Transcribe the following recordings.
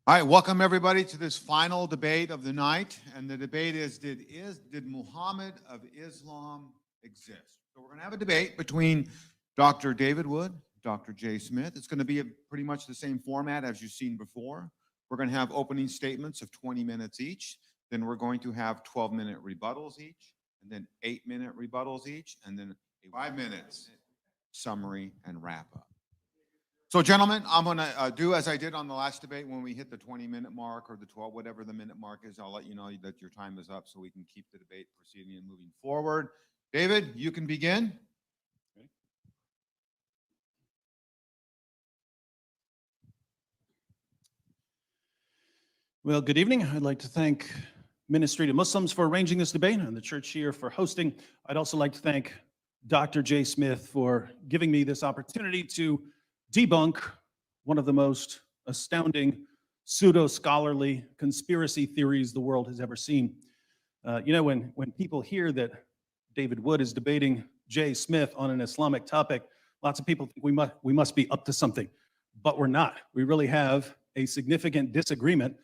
All right, welcome everybody to this final debate of the night. And the debate is, did Muhammad of Islam exist? So we're going to have a debate between Dr. David Wood, Dr. Jay Smith. It's going to be pretty much the same format as you've seen before. We're going to have opening statements of 20 minutes each. Then we're going to have 12-minute rebuttals each, and then 8-minute rebuttals each, and then a 5 minutes summary and wrap up. So, gentlemen, I'm going to do as I did on the last debate. When we hit the 20-minute mark or the 12, whatever the minute mark is, I'll let you know that your time is up so we can keep the debate proceeding and moving forward. David, you can begin. Okay. Well, good evening. I'd like to thank Ministry to Muslims for arranging this debate and the church here for hosting. I'd also like to thank Dr. Jay Smith for giving me this opportunity to debunk one of the most astounding pseudo-scholarly conspiracy theories the world has ever seen. When people hear that David Wood is debating Jay Smith on an Islamic topic, lots of people think we must be up to something, but we're not. We really have a significant disagreement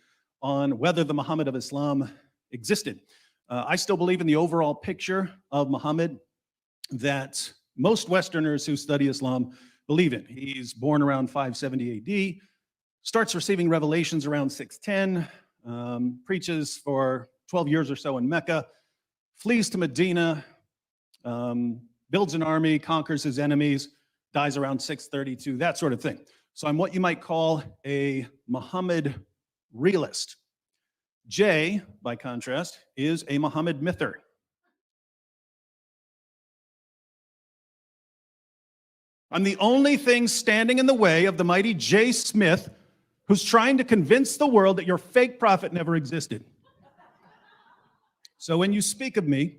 on whether the Muhammad of Islam existed. I still believe in the overall picture of Muhammad that most Westerners who study Islam believe in. He's born around 570 AD, starts receiving revelations around 610, preaches for 12 years or so in Mecca, flees to Medina, builds an army, conquers his enemies, dies around 632, that sort of thing. So I'm what you might call a Muhammad realist. Jay, by contrast, is a Muhammad myther. I'm the only thing standing in the way of the mighty Jay Smith, who's trying to convince the world that your fake prophet never existed. So when you speak of me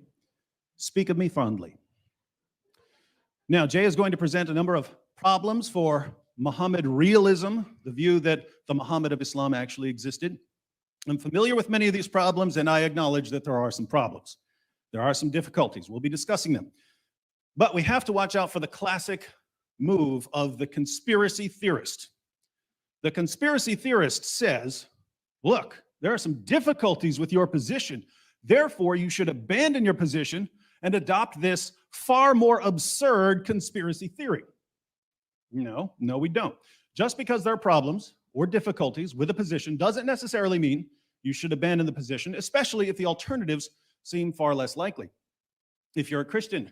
fondly. Now, Jay is going to present a number of problems for Muhammad realism, the view that the Muhammad of Islam actually existed. I'm familiar with many of these problems, and I acknowledge that there are some problems. There are some difficulties. We'll be discussing them. But we have to watch out for the classic move of the conspiracy theorist. The conspiracy theorist says, look, there are some difficulties with your position. Therefore, you should abandon your position and adopt this far more absurd conspiracy theory. No, we don't. Just because there are problems or difficulties with a position doesn't necessarily mean you should abandon the position, especially if the alternatives seem far less likely. If you're a Christian,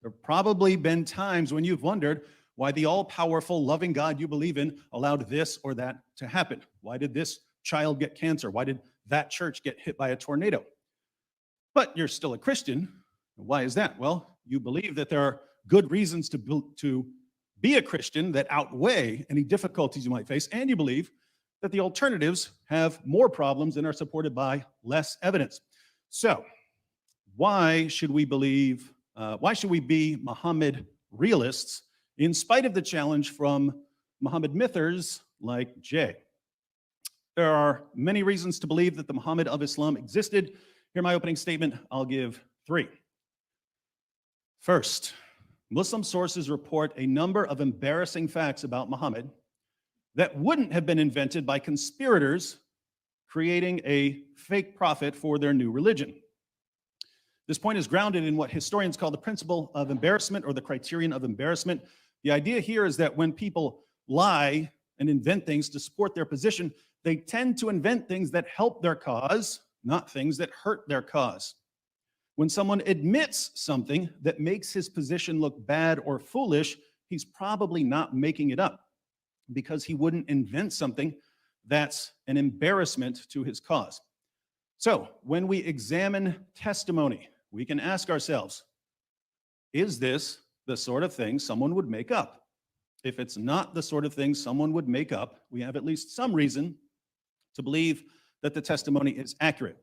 there have probably been times when you've wondered why the all-powerful, loving God you believe in allowed this or that to happen. Why did this child get cancer? Why did that church get hit by a tornado? But you're still a Christian. Why is that? Well, you believe that there are good reasons to be a Christian that outweigh any difficulties you might face, and you believe that the alternatives have more problems and are supported by less evidence. So, why should we be Muhammad realists in spite of the challenge from Muhammad mythers like Jay? There are many reasons to believe that the Muhammad of Islam existed. Here my opening statement. I'll give 3. First, Muslim sources report a number of embarrassing facts about Muhammad that wouldn't have been invented by conspirators creating a fake prophet for their new religion. This point is grounded in what historians call the principle of embarrassment, or the criterion of embarrassment. The idea here is that when people lie and invent things to support their position, they tend to invent things that help their cause, not things that hurt their cause. When someone admits something that makes his position look bad or foolish, he's probably not making it up, because he wouldn't invent something that's an embarrassment to his cause. So when we examine testimony, we can ask ourselves, is this the sort of thing someone would make up? If it's not the sort of thing someone would make up, we have at least some reason to believe that the testimony is accurate.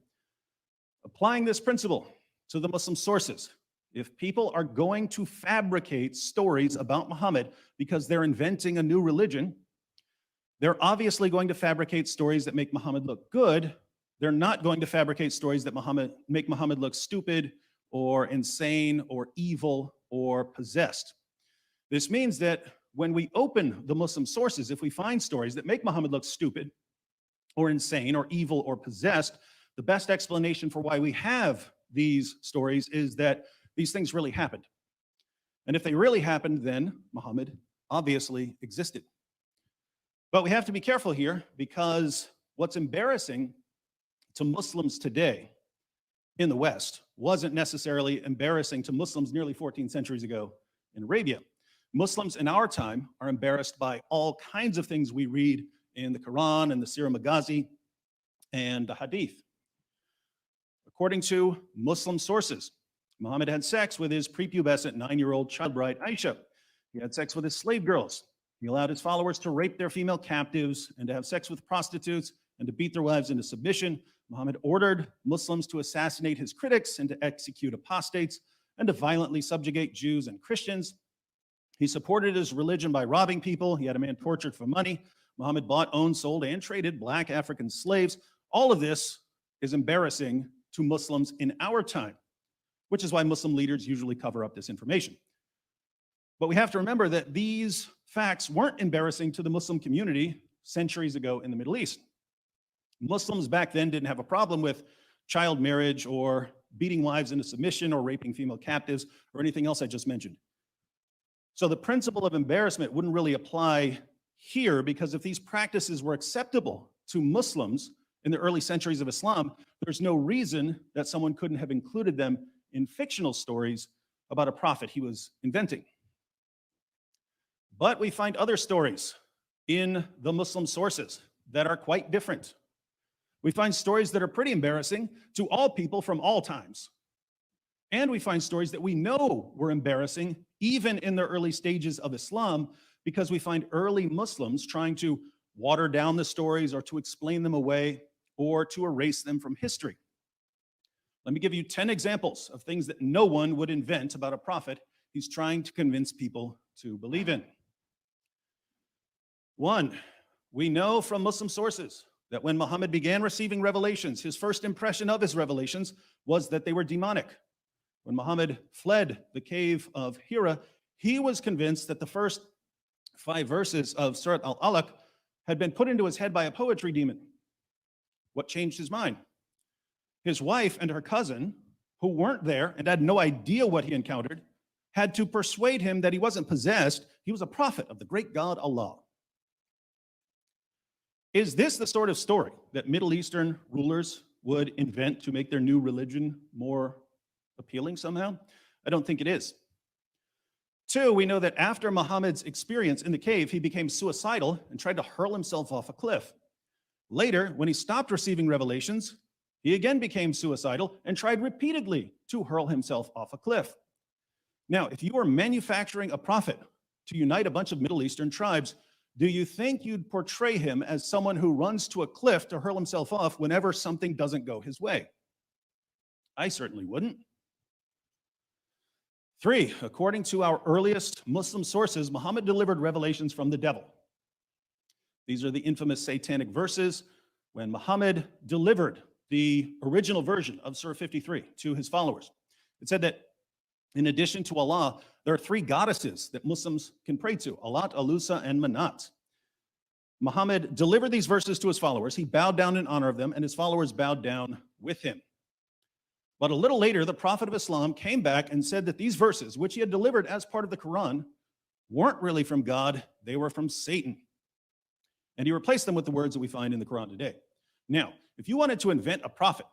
Applying this principle to the Muslim sources, if people are going to fabricate stories about Muhammad because they're inventing a new religion, they're obviously going to fabricate stories that make Muhammad look good. They're not going to fabricate stories that make Muhammad look stupid or insane or evil or possessed. This means that when we open the Muslim sources, if we find stories that make Muhammad look stupid or insane or evil or possessed. The best explanation for why we have these stories is that these things really happened. And if they really happened, then Muhammad obviously existed. But we have to be careful here, because what's embarrassing to Muslims today in the West wasn't necessarily embarrassing to Muslims nearly 14 centuries ago in Arabia. Muslims in our time are embarrassed by all kinds of things we read in the Quran and the Sirah Maghazi and the Hadith. According to Muslim sources, Muhammad had sex with his prepubescent 9-year-old child bride Aisha. He had sex with his slave girls. He allowed his followers to rape their female captives and to have sex with prostitutes and to beat their wives into submission. Muhammad ordered Muslims to assassinate his critics and to execute apostates and to violently subjugate Jews and Christians. He supported his religion by robbing people. He had a man tortured for money. Muhammad bought, owned, sold, and traded black African slaves. All of this is embarrassing to Muslims in our time, which is why Muslim leaders usually cover up this information. But we have to remember that these facts weren't embarrassing to the Muslim community centuries ago in the Middle East. Muslims back then didn't have a problem with child marriage or beating wives into submission or raping female captives or anything else I just mentioned. So the principle of embarrassment wouldn't really apply here, because if these practices were acceptable to Muslims in the early centuries of Islam, there's no reason that someone couldn't have included them in fictional stories about a prophet he was inventing. But we find other stories in the Muslim sources that are quite different. We find stories that are pretty embarrassing to all people from all times. And we find stories that we know were embarrassing even in the early stages of Islam, because we find early Muslims trying to water down the stories or to explain them away or to erase them from history. Let me give you 10 examples of things that no one would invent about a prophet he's trying to convince people to believe in. 1, we know from Muslim sources that when Muhammad began receiving revelations, his first impression of his revelations was that they were demonic. When Muhammad fled the cave of Hira, he was convinced that the first 5 verses of Surat Al-Alaq had been put into his head by a poetry demon. What changed his mind? His wife and her cousin, who weren't there and had no idea what he encountered, had to persuade him that he wasn't possessed, he was a prophet of the great God Allah. Is this the sort of story that Middle Eastern rulers would invent to make their new religion more appealing somehow? I don't think it is. 2, we know that after Muhammad's experience in the cave, he became suicidal and tried to hurl himself off a cliff. Later, when he stopped receiving revelations, he again became suicidal and tried repeatedly to hurl himself off a cliff. Now, if you were manufacturing a prophet to unite a bunch of Middle Eastern tribes, do you think you'd portray him as someone who runs to a cliff to hurl himself off whenever something doesn't go his way? I certainly wouldn't. 3, according to our earliest Muslim sources, Muhammad delivered revelations from the devil. These are the infamous satanic verses when Muhammad delivered the original version of Surah 53 to his followers. It said that in addition to Allah, there are 3 goddesses that Muslims can pray to: Alat, Alusa, and Manat. Muhammad delivered these verses to his followers. He bowed down in honor of them, and his followers bowed down with him. But a little later, the Prophet of Islam came back and said that these verses, which he had delivered as part of the Quran, weren't really from God, they were from Satan. And he replaced them with the words that we find in the Quran today. Now, if you wanted to invent a prophet,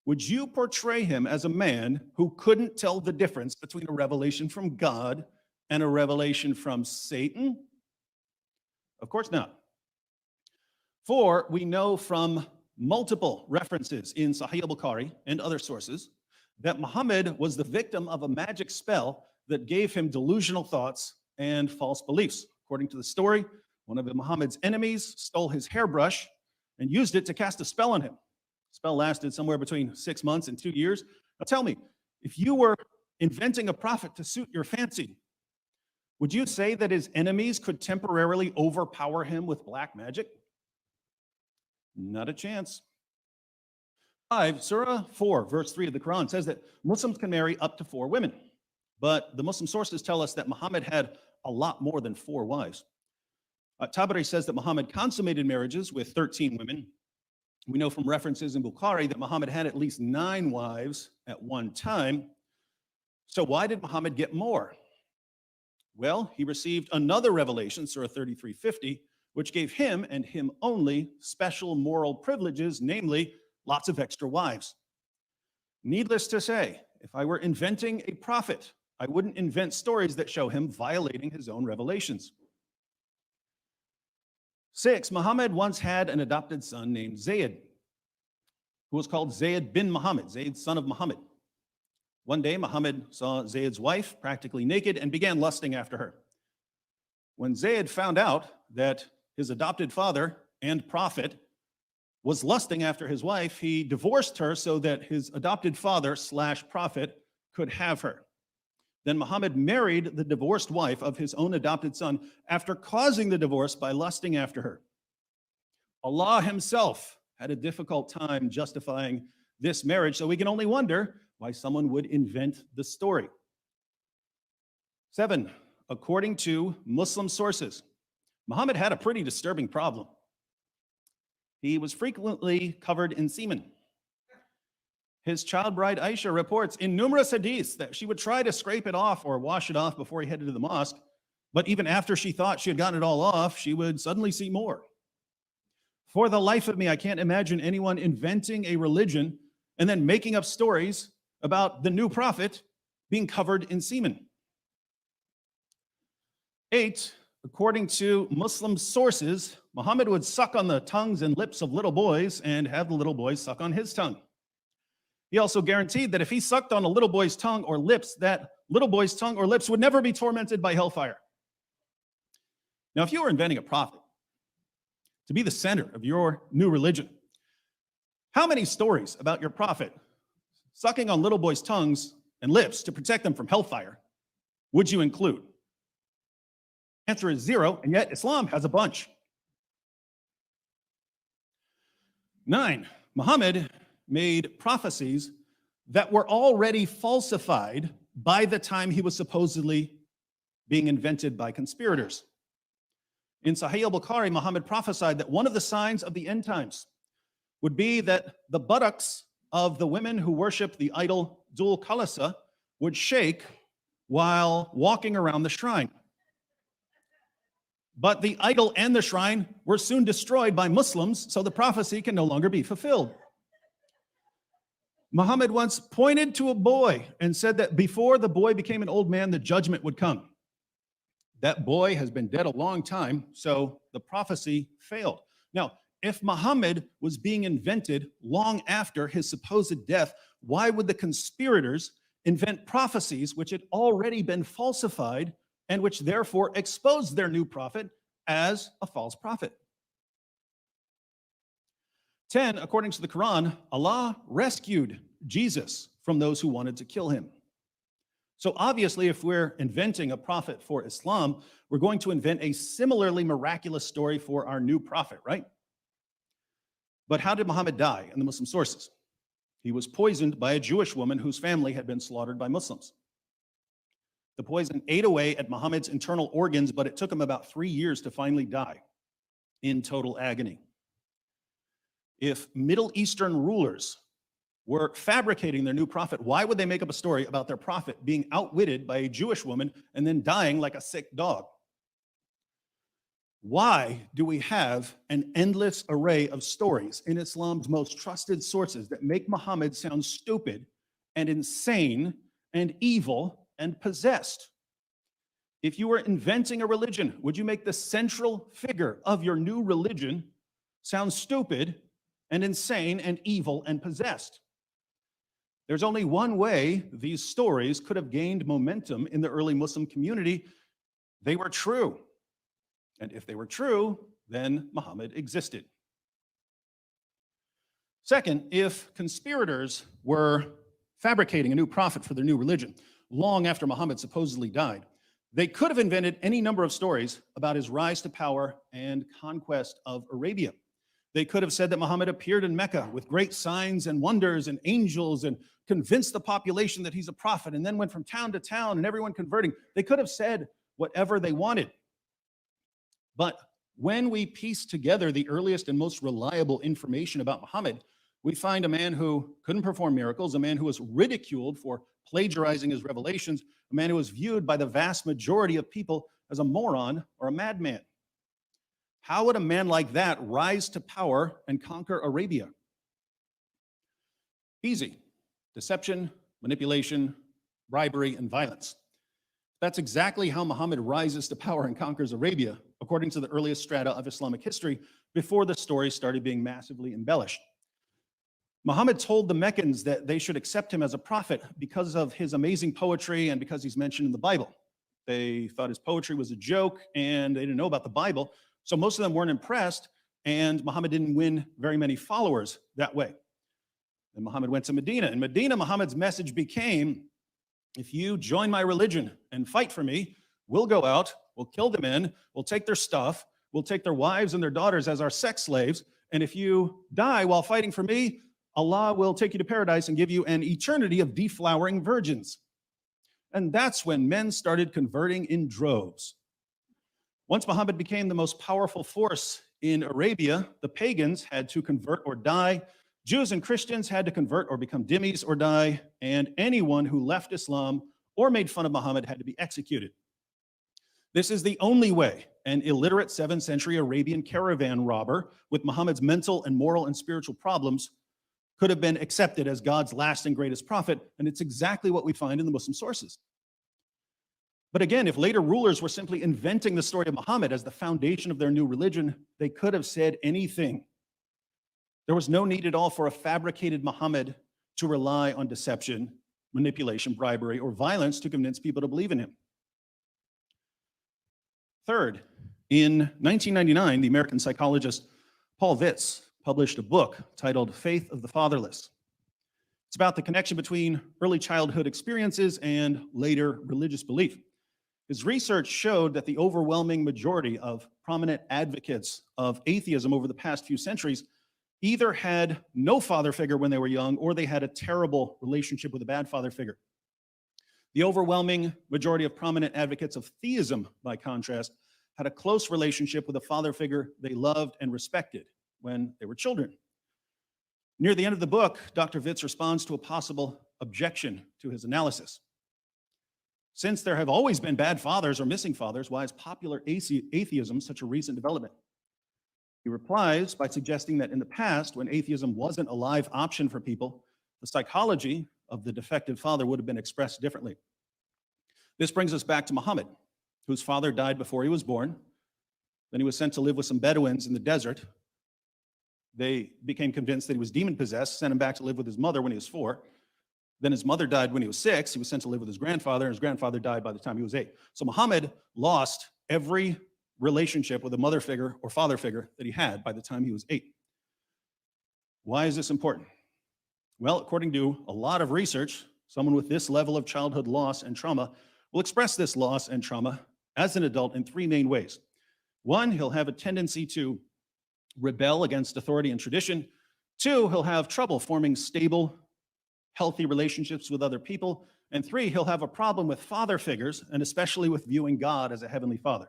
would you portray him as a man who couldn't tell the difference between a revelation from God and a revelation from Satan? Of course not. 4, we know from multiple references in Sahih al-Bukhari and other sources that Muhammad was the victim of a magic spell that gave him delusional thoughts and false beliefs. According to the story, one of Muhammad's enemies stole his hairbrush and used it to cast a spell on him. The spell lasted somewhere between 6 months and 2 years. Now tell me, if you were inventing a prophet to suit your fancy, would you say that his enemies could temporarily overpower him with black magic? Not a chance. 5, Surah 4, verse 3 of the Quran says that Muslims can marry up to 4 women. But the Muslim sources tell us that Muhammad had a lot more than 4 wives. Tabari says that Muhammad consummated marriages with 13 women. We know from references in Bukhari that Muhammad had at least 9 wives at one time. So why did Muhammad get more? Well, he received another revelation, Surah 33:50, which gave him and him only special moral privileges, namely lots of extra wives. Needless to say, if I were inventing a prophet, I wouldn't invent stories that show him violating his own revelations. 6, Muhammad once had an adopted son named Zayd, who was called Zayd bin Muhammad, Zayd son of Muhammad. One day, Muhammad saw Zayd's wife practically naked and began lusting after her. When Zayd found out that his adopted father and prophet was lusting after his wife, he divorced her so that his adopted father/prophet could have her. Then Muhammad married the divorced wife of his own adopted son after causing the divorce by lusting after her. Allah himself had a difficult time justifying this marriage, so we can only wonder why someone would invent the story. 7, according to Muslim sources, Muhammad had a pretty disturbing problem. He was frequently covered in semen. His child bride Aisha reports in numerous hadiths that she would try to scrape it off or wash it off before he headed to the mosque, but even after she thought she had gotten it all off, she would suddenly see more. For the life of me, I can't imagine anyone inventing a religion and then making up stories about the new prophet being covered in semen. 8, according to Muslim sources, Muhammad would suck on the tongues and lips of little boys and have the little boys suck on his tongue. He also guaranteed that if he sucked on a little boy's tongue or lips, that little boy's tongue or lips would never be tormented by hellfire. Now, if you were inventing a prophet to be the center of your new religion, how many stories about your prophet sucking on little boys' tongues and lips to protect them from hellfire would you include? Answer is 0, and yet Islam has a bunch. 9, Muhammad made prophecies that were already falsified by the time he was supposedly being invented by conspirators. In Sahih al-Bukhari, Muhammad prophesied that one of the signs of the end times would be that the buttocks of the women who worship the idol Dul Khalasa would shake while walking around the shrine. But the idol and the shrine were soon destroyed by Muslims, so the prophecy can no longer be fulfilled. Muhammad once pointed to a boy and said that before the boy became an old man, the judgment would come. That boy has been dead a long time, so the prophecy failed. Now, if Muhammad was being invented long after his supposed death, why would the conspirators invent prophecies which had already been falsified and which therefore exposed their new prophet as a false prophet? 10, according to the Quran, Allah rescued Jesus from those who wanted to kill him. So obviously, if we're inventing a prophet for Islam, we're going to invent a similarly miraculous story for our new prophet, right? But how did Muhammad die in the Muslim sources? He was poisoned by a Jewish woman whose family had been slaughtered by Muslims. The poison ate away at Muhammad's internal organs, but it took him about 3 years to finally die in total agony. If Middle Eastern rulers were fabricating their new prophet, why would they make up a story about their prophet being outwitted by a Jewish woman and then dying like a sick dog? Why do we have an endless array of stories in Islam's most trusted sources that make Muhammad sound stupid and insane and evil and possessed? If you were inventing a religion, would you make the central figure of your new religion sound stupid and insane and evil and possessed? There's only one way these stories could have gained momentum in the early Muslim community. They were true. And if they were true, then Muhammad existed. Second, if conspirators were fabricating a new prophet for their new religion long after Muhammad supposedly died, they could have invented any number of stories about his rise to power and conquest of Arabia. They could have said that Muhammad appeared in Mecca with great signs and wonders and angels and convinced the population that he's a prophet and then went from town to town and everyone converting. They could have said whatever they wanted. But when we piece together the earliest and most reliable information about Muhammad, we find a man who couldn't perform miracles, a man who was ridiculed for plagiarizing his revelations, a man who was viewed by the vast majority of people as a moron or a madman. How would a man like that rise to power and conquer Arabia? Easy. Deception, manipulation, bribery, and violence. That's exactly how Muhammad rises to power and conquers Arabia, according to the earliest strata of Islamic history, before the story started being massively embellished. Muhammad told the Meccans that they should accept him as a prophet because of his amazing poetry and because he's mentioned in the Bible. They thought his poetry was a joke and they didn't know about the Bible, so most of them weren't impressed, and Muhammad didn't win very many followers that way. Then Muhammad went to Medina. In Medina, Muhammad's message became, if you join my religion and fight for me, we'll go out, we'll kill the men, we'll take their stuff, we'll take their wives and their daughters as our sex slaves, and if you die while fighting for me, Allah will take you to paradise and give you an eternity of deflowering virgins. And that's when men started converting in droves. Once Muhammad became the most powerful force in Arabia, the pagans had to convert or die. Jews and Christians had to convert or become dhimmis or die, and anyone who left Islam or made fun of Muhammad had to be executed. This is the only way an illiterate 7th century Arabian caravan robber with Muhammad's mental and moral and spiritual problems could have been accepted as God's last and greatest prophet, and it's exactly what we find in the Muslim sources. But again, if later rulers were simply inventing the story of Muhammad as the foundation of their new religion, they could have said anything. There was no need at all for a fabricated Muhammad to rely on deception, manipulation, bribery, or violence to convince people to believe in him. Third, in 1999, the American psychologist Paul Vitz published a book titled Faith of the Fatherless. It's about the connection between early childhood experiences and later religious belief. His research showed that the overwhelming majority of prominent advocates of atheism over the past few centuries either had no father figure when they were young or they had a terrible relationship with a bad father figure. The overwhelming majority of prominent advocates of theism, by contrast, had a close relationship with a father figure they loved and respected when they were children. Near the end of the book, Dr. Vitz responds to a possible objection to his analysis. Since there have always been bad fathers or missing fathers, why is popular atheism such a recent development? He replies by suggesting that in the past, when atheism wasn't a live option for people, the psychology of the defective father would have been expressed differently. This brings us back to Muhammad, whose father died before he was born. Then he was sent to live with some Bedouins in the desert. They became convinced that he was demon-possessed, sent him back to live with his mother when he was 4. Then his mother died when he was 6. He was sent to live with his grandfather, and his grandfather died by the time he was 8. So Muhammad lost every relationship with a mother figure or father figure that he had by the time he was 8. Why is this important? Well, according to a lot of research, someone with this level of childhood loss and trauma will express this loss and trauma as an adult in 3 main ways. 1, he'll have a tendency to rebel against authority and tradition. 2, he'll have trouble forming stable, healthy relationships with other people. And 3, he'll have a problem with father figures, and especially with viewing God as a heavenly father.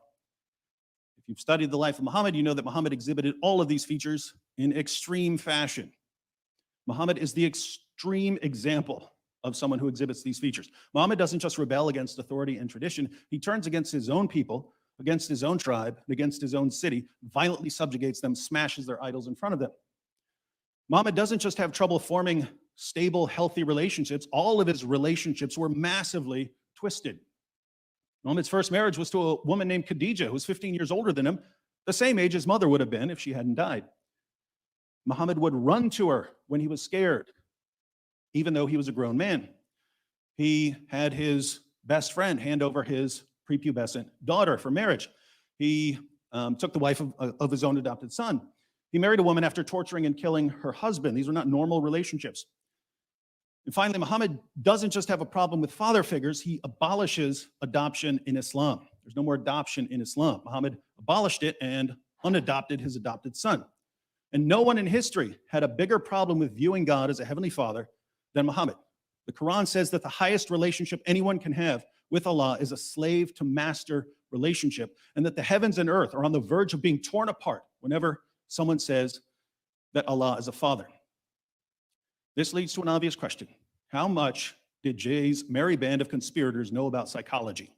If you've studied the life of Muhammad, you know that Muhammad exhibited all of these features in extreme fashion. Muhammad is the extreme example of someone who exhibits these features. Muhammad doesn't just rebel against authority and tradition, he turns against his own people, against his own tribe, and against his own city, violently subjugates them, smashes their idols in front of them. Muhammad doesn't just have trouble forming stable, healthy relationships. All of his relationships were massively twisted. Muhammad's first marriage was to a woman named Khadijah, who was 15 years older than him, the same age his mother would have been if she hadn't died. Muhammad would run to her when he was scared, even though he was a grown man. He had his best friend hand over his prepubescent daughter for marriage. He took the wife of his own adopted son. He married a woman after torturing and killing her husband. These were not normal relationships. And finally, Muhammad doesn't just have a problem with father figures, he abolishes adoption in Islam. There's no more adoption in Islam. Muhammad abolished it and unadopted his adopted son. And no one in history had a bigger problem with viewing God as a heavenly father than Muhammad. The Quran says that the highest relationship anyone can have with Allah is a slave to master relationship, and that the heavens and earth are on the verge of being torn apart whenever someone says that Allah is a father. This leads to an obvious question. How much did Jay's merry band of conspirators know about psychology?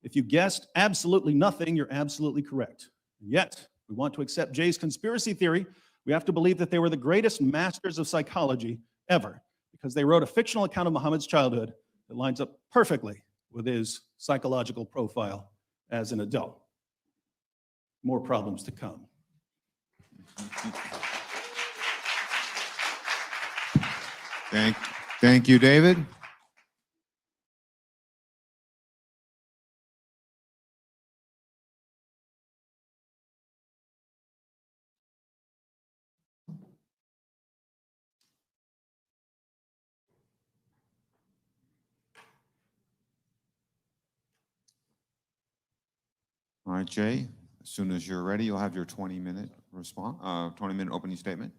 If you guessed absolutely nothing, you're absolutely correct. Yet, we want to accept Jay's conspiracy theory, we have to believe that they were the greatest masters of psychology ever, because they wrote a fictional account of Muhammad's childhood that lines up perfectly with his psychological profile as an adult. More problems to come. Thank you, David. All right, Jay, as soon as you're ready, you'll have your 20-minute response, 20-minute opening statement.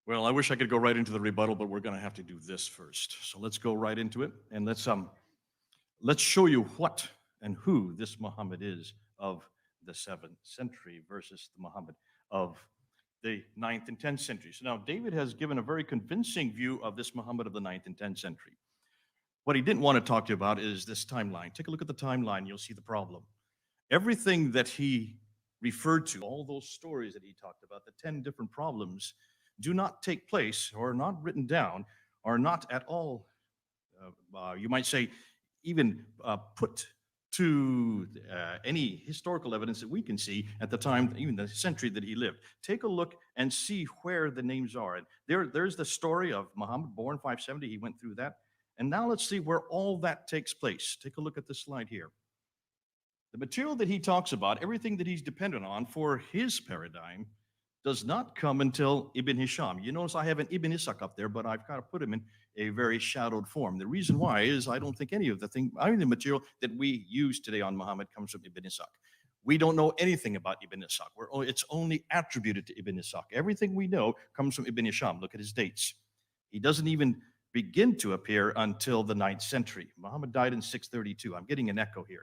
Well, I wish I could go right into the rebuttal, but we're going to have to do this first. So let's go right into it, and let's show you what and who this Muhammad is of the 7th century versus the Muhammad of the 9th and 10th centuries. So now David has given a very convincing view of this Muhammad of the 9th and 10th century. What he didn't want to talk to you about is this timeline. Take a look at the timeline, you'll see the problem. Everything that he referred to, all those stories that he talked about, the 10 different problems, do not take place or are not written down, are not at all, you might say, even put to any historical evidence that we can see at the time, even the century that he lived. Take a look and see where the names are. And there's the story of Muhammad, born 570. He went through that. And now let's see where all that takes place. Take a look at this slide here. The material that he talks about, everything that he's dependent on for his paradigm, does not come until Ibn Hisham. You notice I have an Ibn Ishaq up there, but I've got to put him in a very shadowed form. The reason why is I don't think any of the material that we use today on Muhammad comes from Ibn Ishaq. We don't know anything about Ibn Ishaq. It's only attributed to Ibn Ishaq. Everything we know comes from Ibn Hisham. Look at his dates. He doesn't even begin to appear until the 9th century. Muhammad died in 632. I'm getting an echo here.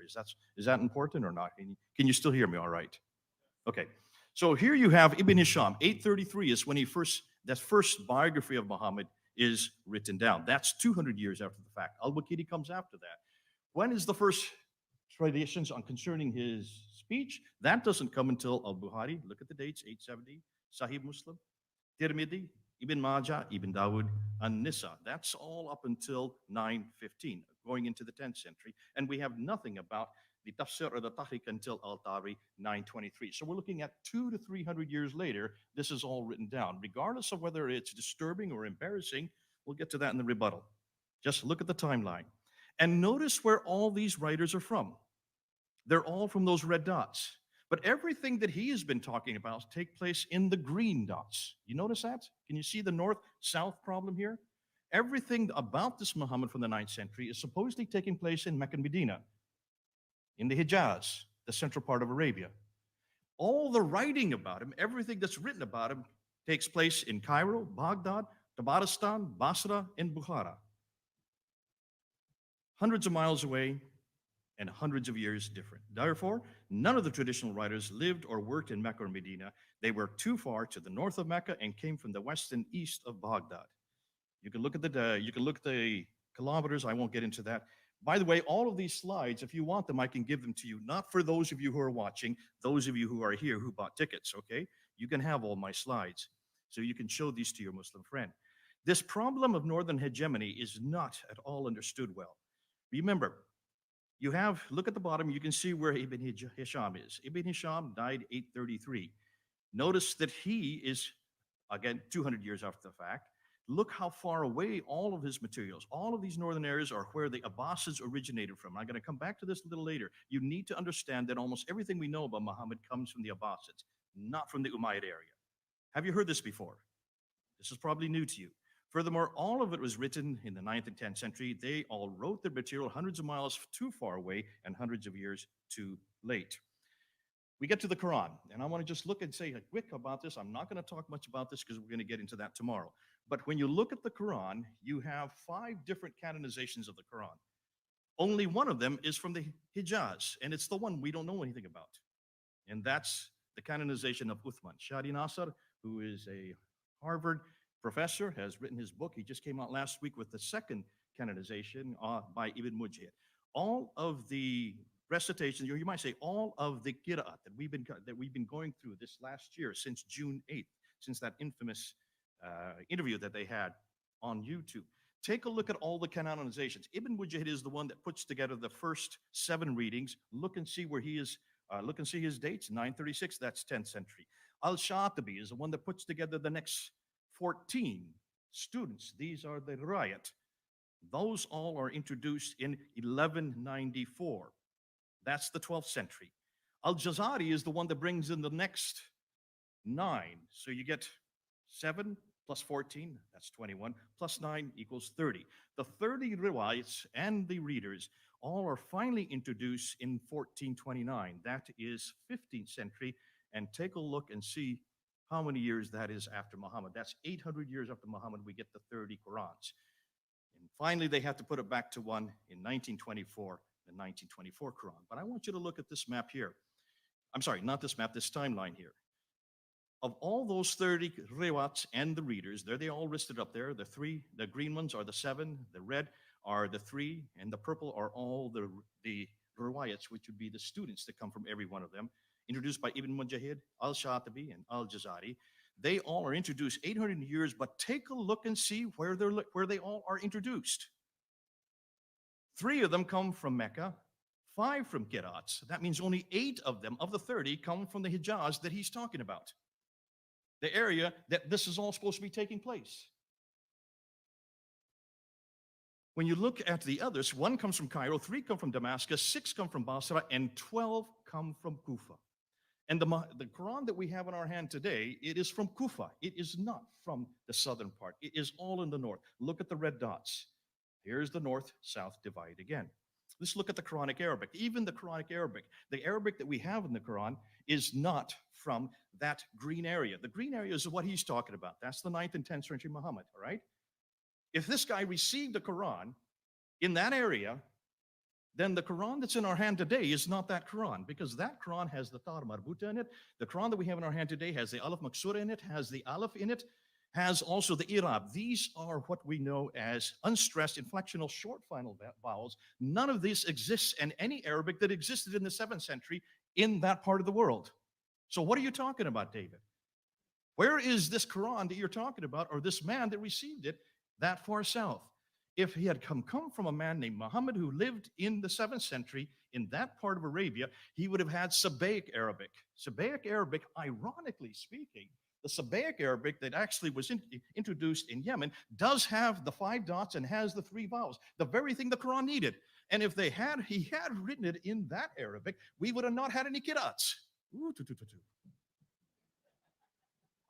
Is that important or not? Can you still hear me all right? Okay. So here you have Ibn Hisham. 833 is when that first biography of Muhammad is written down. That's 200 years after the fact. Al-Waqidi comes after that. When is the first traditions on concerning his speech? That doesn't come until Al-Bukhari. Look at the dates, 870. Sahih Muslim, Tirmidhi, Ibn Majah, Ibn Dawud, and Nisa. That's all up until 915, going into the 10th century. And we have nothing about the Tafsir or the Tahriq until Al-Tabari, 923. So we're looking at 200 to 300 years later, this is all written down. Regardless of whether it's disturbing or embarrassing, we'll get to that in the rebuttal. Just look at the timeline. And notice where all these writers are from. They're all from those red dots. But everything that he has been talking about take place in the green dots. You notice that? Can you see the north-south problem here? Everything about this Muhammad from the 9th century is supposedly taking place in Mecca and Medina, in the Hijaz, the central part of Arabia. All the writing about him, everything that's written about him, takes place in Cairo, Baghdad, Tabaristan, Basra, and Bukhara. Hundreds of miles away and hundreds of years different. Therefore, none of the traditional writers lived or worked in Mecca or Medina. They were too far to the north of Mecca and came from the west and east of Baghdad. You can look at the kilometers. I won't get into that. By the way, all of these slides, if you want them, I can give them to you. Not for those of you who are watching, those of you who are here who bought tickets, okay? You can have all my slides. So you can show these to your Muslim friend. This problem of northern hegemony is not at all understood well. Remember, look at the bottom, you can see where Ibn Hisham is. Ibn Hisham died 833. Notice that he is, again, 200 years after the fact. Look how far away all of his materials, all of these northern areas are where the Abbasids originated from. I'm going to come back to this a little later. You need to understand that almost everything we know about Muhammad comes from the Abbasids, not from the Umayyad area. Have you heard this before? This is probably new to you. Furthermore, all of it was written in the 9th and 10th century. They all wrote their material hundreds of miles too far away and hundreds of years too late. We get to the Quran, and I want to just look and say quick about this. I'm not going to talk much about this because we're going to get into that tomorrow. But when you look at the Quran, you have 5 different canonizations of the Quran. Only one of them is from the Hijaz, and it's the one we don't know anything about. And that's the canonization of Uthman. Shadi Nasser, who is a Harvard professor, has written his book. He just came out last week with the second canonization by Ibn Mujahid. All of the recitations, you might say, all of the qira'at that we've been going through this last year since June 8th, since that infamous interview that they had on YouTube. Take a look at all the canonizations. Ibn Mujahid is the one that puts together the first 7 readings. Look and see where he is. Look and see his dates. 936, that's 10th century. Al-Shatibi is the one that puts together the next 14 students. These are the riot. Those all are introduced in 1194. That's the 12th century. Al-Jazari is the one that brings in the next 9. So you get 7 plus 14, that's 21, plus 9 equals 30. The 30 riwayats and the readers all are finally introduced in 1429. That is 15th century. And take a look and see how many years that is after Muhammad. That's 800 years after Muhammad, we get the 30 Qurans. And finally, they have to put it back to one in 1924, the 1924 Quran. But I want you to look at this map here. I'm sorry, not this map, this timeline here. Of all those 30 riwats and the readers, they all listed up there. The 3, the green ones are the 7, the red are the 3, and the purple are all the riwayats, which would be the students that come from every one of them, introduced by Ibn Mujahid, Al-Shatibi, and Al-Jazari. They all are introduced 800 years, but take a look and see where they all are introduced. 3 of them come from Mecca, 5 from Qirats. That means only 8 of them, of the 30, come from the Hijaz that he's talking about, the area that this is all supposed to be taking place. When you look at the others, 1 comes from Cairo, 3 come from Damascus, 6 come from Basra, and 12 come from Kufa. And the Quran that we have in our hand today, it is from Kufa. It is not from the southern part. It is all in the north. Look at the red dots. Here's the north-south divide again. Let's look at the Quranic Arabic. Even the Quranic Arabic, the Arabic that we have in the Quran is not from that green area. The green area is what he's talking about. That's the 9th and 10th century Muhammad, all right? If this guy received the Quran in that area, then the Quran that's in our hand today is not that Quran, because that Quran has the Ta Marbuta in it. The Quran that we have in our hand today has the Alif Maksura in it, has the Alif in it, has also the Irab. These are what we know as unstressed inflectional short final vowels. None of this exists in any Arabic that existed in the 7th century in that part of the world. So what are you talking about, David? Where is this Quran that you're talking about, or this man that received it that far south? If he had come from a man named Muhammad who lived in the 7th century in that part of Arabia, he would have had Sabaic Arabic. Sabaic Arabic, ironically speaking, the Sabaic Arabic that actually was introduced in Yemen does have the 5 dots and has the 3 vowels, the very thing the Quran needed. And if he had written it in that Arabic, we would have not had any qira'ats.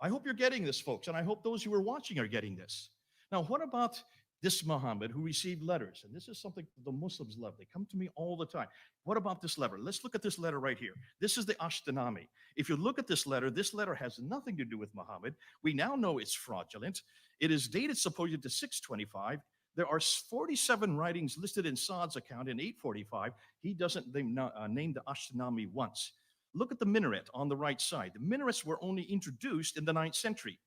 I hope you're getting this, folks, and I hope those who are watching are getting this. Now, what about this Muhammad who received letters? And this is something the Muslims love. They come to me all the time. What about this letter? Let's look at this letter right here. This is the Ashtanami. If you look at this letter has nothing to do with Muhammad. We now know it's fraudulent. It is dated supposedly to 625. There are 47 writings listed in Saad's account in 845. He doesn't name the Ashtanami once. Look at the minaret on the right side. The minarets were only introduced in the 9th century,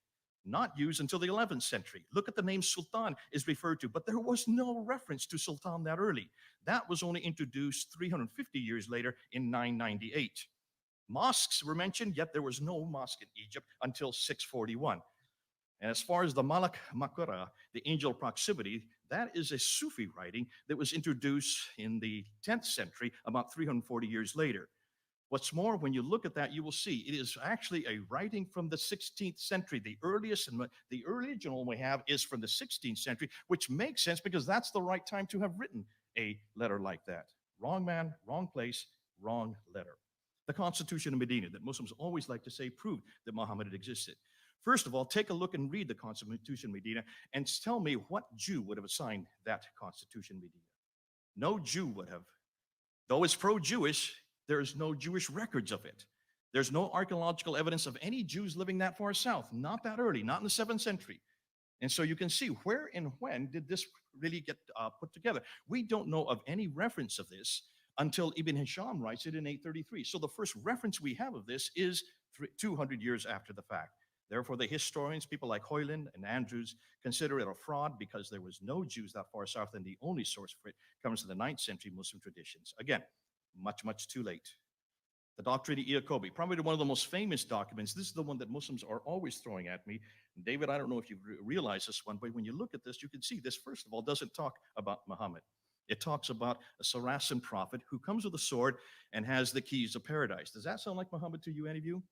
not used until the 11th century. Look at the name Sultan is referred to, but there was no reference to Sultan that early. That was only introduced 350 years later in 998. Mosques were mentioned, yet there was no mosque in Egypt until 641. And as far as the Malak Makara, the angel of proximity, that is a Sufi writing that was introduced in the 10th century, about 340 years later. What's more, when you look at that, you will see it is actually a writing from the 16th century. The earliest and the original we have is from the 16th century, which makes sense because that's the right time to have written a letter like that. Wrong man, wrong place, wrong letter. The Constitution of Medina that Muslims always like to say proved that Muhammad had existed. First of all, take a look and read the Constitution of Medina and tell me what Jew would have signed that Constitution of Medina. No Jew would have. Though it's pro-Jewish, there's no Jewish records of it. There's no archaeological evidence of any Jews living that far south, not that early, not in the 7th century. And so you can see where and when did this really get put together. We don't know of any reference of this until Ibn Hisham writes it in 833. So the first reference we have of this is 200 years after the fact. Therefore, the historians, people like Hoyland and Andrews, consider it a fraud because there was no Jews that far south, and the only source for it comes from the 9th century Muslim traditions. Again, much, much too late. The Doctrine of Iacobi, probably one of the most famous documents. This is the one that Muslims are always throwing at me. And David, I don't know if you realize this one, but when you look at this, you can see this, first of all, doesn't talk about Muhammad. It talks about a Saracen prophet who comes with a sword and has the keys of paradise. Does that sound like Muhammad to you, any of you?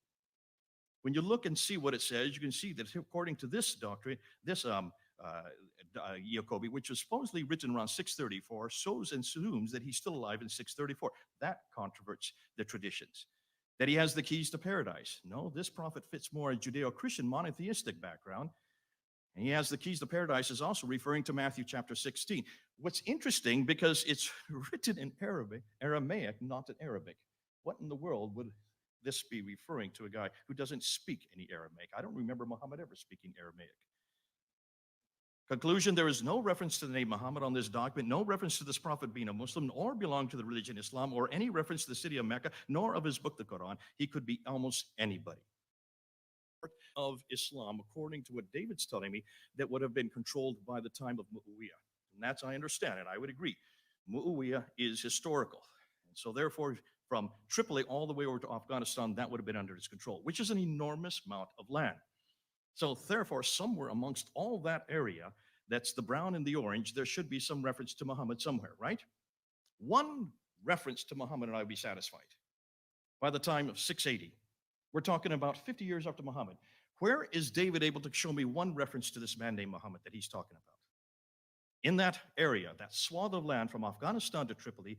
When you look and see what it says, you can see that according to this doctrine, this Iacobi, which was supposedly written around 634, shows and assumes that he's still alive in 634. That controverts the traditions. That he has the keys to paradise. No, this prophet fits more a Judeo-Christian monotheistic background. And he has the keys to paradise is also referring to Matthew chapter 16. What's interesting, because it's written in Aramaic, not in Arabic. What in the world would this be referring to a guy who doesn't speak any Aramaic? I don't remember Muhammad ever speaking Aramaic. Conclusion, there is no reference to the name Muhammad on this document, no reference to this prophet being a Muslim, or belong to the religion Islam, or any reference to the city of Mecca, nor of his book, the Quran. He could be almost anybody. Of Islam, according to what David's telling me, that would have been controlled by the time of Muawiyah. And that's, I understand it, I would agree. Muawiyah is historical. And so therefore, from Tripoli all the way over to Afghanistan, that would have been under his control, which is an enormous amount of land. So therefore, somewhere amongst all that area, that's the brown and the orange, there should be some reference to Muhammad somewhere, right? One reference to Muhammad and I would be satisfied. By the time of 680, we're talking about 50 years after Muhammad. Where is David able to show me one reference to this man named Muhammad that he's talking about? In that area, that swath of land from Afghanistan to Tripoli,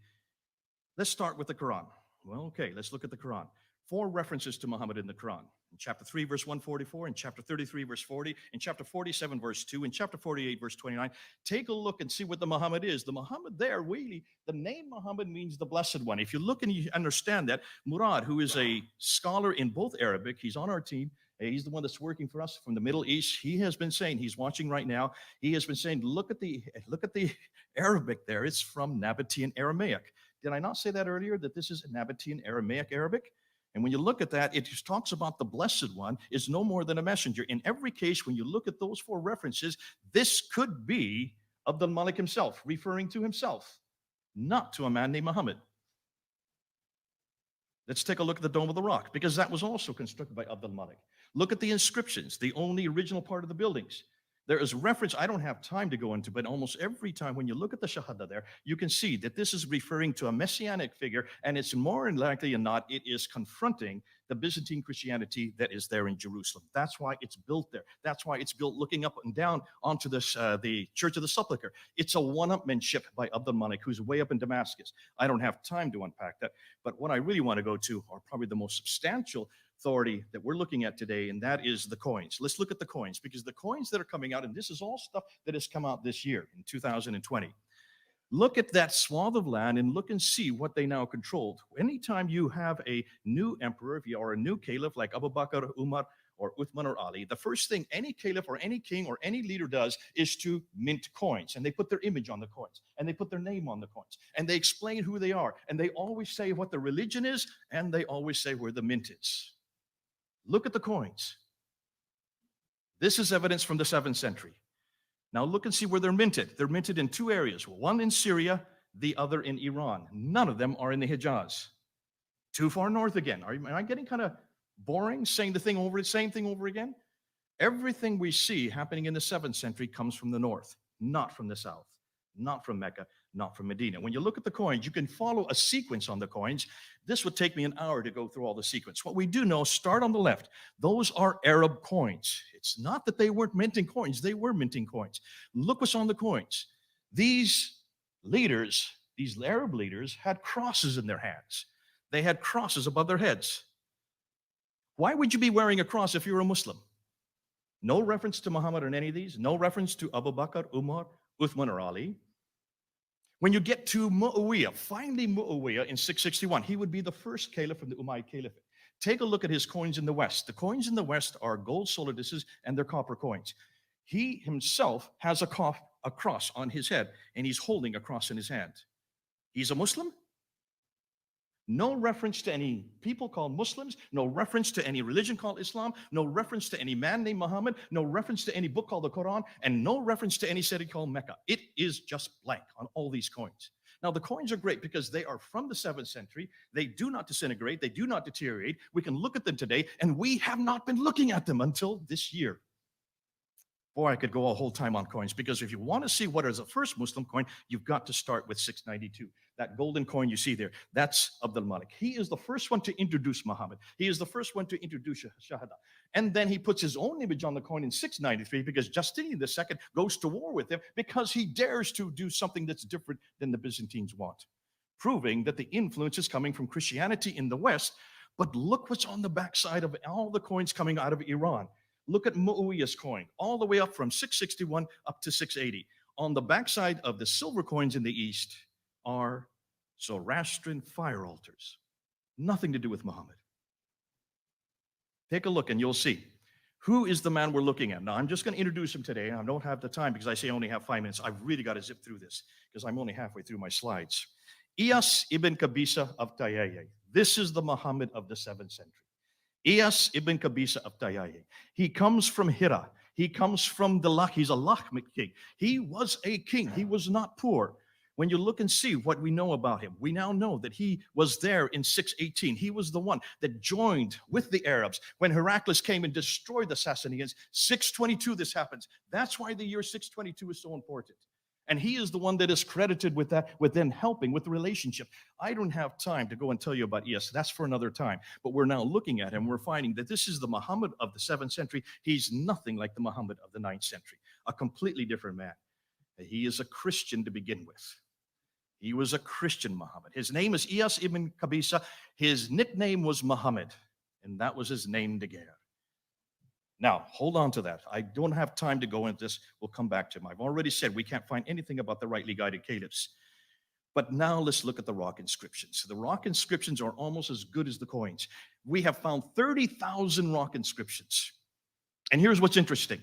let's start with the Quran. Well, okay, let's look at the Quran. 4 references to Muhammad in the Quran. In chapter 3, verse 144, in chapter 33, verse 40, in chapter 47, verse 2, in chapter 48, verse 29. Take a look and see what the Muhammad is. The Muhammad there, really, the name Muhammad means the blessed one. If you look and you understand that, Murad, who is a scholar in both Arabic, he's on our team, he's the one that's working for us from the Middle East. He has been saying, he's watching right now, he has been saying, look at the Arabic there. It's from Nabatean Aramaic. Did I not say that earlier, that this is Nabatean Aramaic Arabic? And when you look at that, it just talks about the Blessed One is no more than a messenger. In every case, when you look at those 4 references, this could be Abdul Malik himself, referring to himself, not to a man named Muhammad. Let's take a look at the Dome of the Rock, because that was also constructed by Abdul Malik. Look at the inscriptions, the only original part of the buildings. There is reference, I don't have time to go into, but almost every time when you look at the Shahada there, you can see that this is referring to a messianic figure, and it's more likely than not, it is confronting the Byzantine Christianity that is there in Jerusalem. That's why it's built there. That's why it's built looking up and down onto this, the Church of the Sepulchre. It's a one-upmanship by Abdul Malik, who's way up in Damascus. I don't have time to unpack that, but what I really want to go to are probably the most substantial authority that we're looking at today, and that is the coins. Let's look at the coins, because the coins that are coming out, and this is all stuff that has come out this year in 2020. Look at that swath of land and look and see what they now controlled. Anytime you have a new emperor or a new caliph like Abu Bakr, Umar, or Uthman or Ali, the first thing any caliph or any king or any leader does is to mint coins. And they put their image on the coins, and they put their name on the coins, and they explain who they are, and they always say what the religion is, and they always say where the mint is. Look at the coins. This is evidence from the 7th century. Now look and see where they're minted. They're minted in 2 areas, one in Syria, the other in Iran. None of them are in the Hijaz. Too far north again. Am I getting kind of boring saying the same thing over again? Everything we see happening in the 7th century comes from the north, not from the south, not from Mecca, not from Medina. When you look at the coins, you can follow a sequence on the coins. This would take me an hour to go through all the sequence. What we do know, start on the left. Those are Arab coins. It's not that they weren't minting coins. They were minting coins. Look what's on the coins. These leaders, these Arab leaders, had crosses in their hands. They had crosses above their heads. Why would you be wearing a cross if you're a Muslim? No reference to Muhammad in any of these. No reference to Abu Bakr, Umar, Uthman, or Ali. When you get to Muawiyah, finally Muawiyah in 661, he would be the first caliph from the Umayyad Caliphate. Take a look at his coins in the West. The coins in the West are gold soliduses and they're copper coins. He himself has a cross on his head, and he's holding a cross in his hand. He's a Muslim? No reference to any people called Muslims, no reference to any religion called Islam, no reference to any man named Muhammad, no reference to any book called the Quran, and no reference to any city called Mecca. It is just blank on all these coins. Now, the coins are great because they are from the 7th century. They do not disintegrate. They do not deteriorate. We can look at them today, and we have not been looking at them until this year. Boy, I could go a whole time on coins, because if you want to see what is the first Muslim coin, you've got to start with 692. That golden coin you see there, that's Abdul Malik. He is the first one to introduce Muhammad. He is the first one to introduce Shahada. And then he puts his own image on the coin in 693 because Justinian II goes to war with him because he dares to do something that's different than the Byzantines want, proving that the influence is coming from Christianity in the West. But look what's on the backside of all the coins coming out of Iran. Look at Muawiyah's coin, all the way up from 661 up to 680. On the backside of the silver coins in the East are Zoroastrian fire altars. Nothing to do with Muhammad. Take a look and you'll see. Who is the man we're looking at? Now, I'm just going to introduce him today. I don't have the time because I say I only have 5 minutes. I've really got to zip through this because I'm only halfway through my slides. Iyas ibn Qabisa of Tayyiye. This is the Muhammad of the 7th century. Iyas ibn Qabisa of Tayyiye. He comes from Hira. He comes from the Lach. He's a Lakhmid king. He was a king. He was not poor. When you look and see what we know about him, we now know that he was there in 618. He was the one that joined with the Arabs when Heraclius came and destroyed the Sassanians. 622 this happens. That's why the year 622 is so important. And he is the one that is credited with that, with then helping with the relationship. I don't have time to go and tell you about Iyas. That's for another time. But we're now looking at him. We're finding that this is the Muhammad of the 7th century. He's nothing like the Muhammad of the 9th century. A completely different man. He is a Christian to begin with. He was a Christian Muhammad. His name is Iyas ibn Qabisa. His nickname was Muhammad, and that was his name de guerre. Now, hold on to that. I don't have time to go into this. We'll come back to him. I've already said we can't find anything about the rightly guided caliphs. But now let's look at the rock inscriptions. The rock inscriptions are almost as good as the coins. We have found 30,000 rock inscriptions. And here's what's interesting.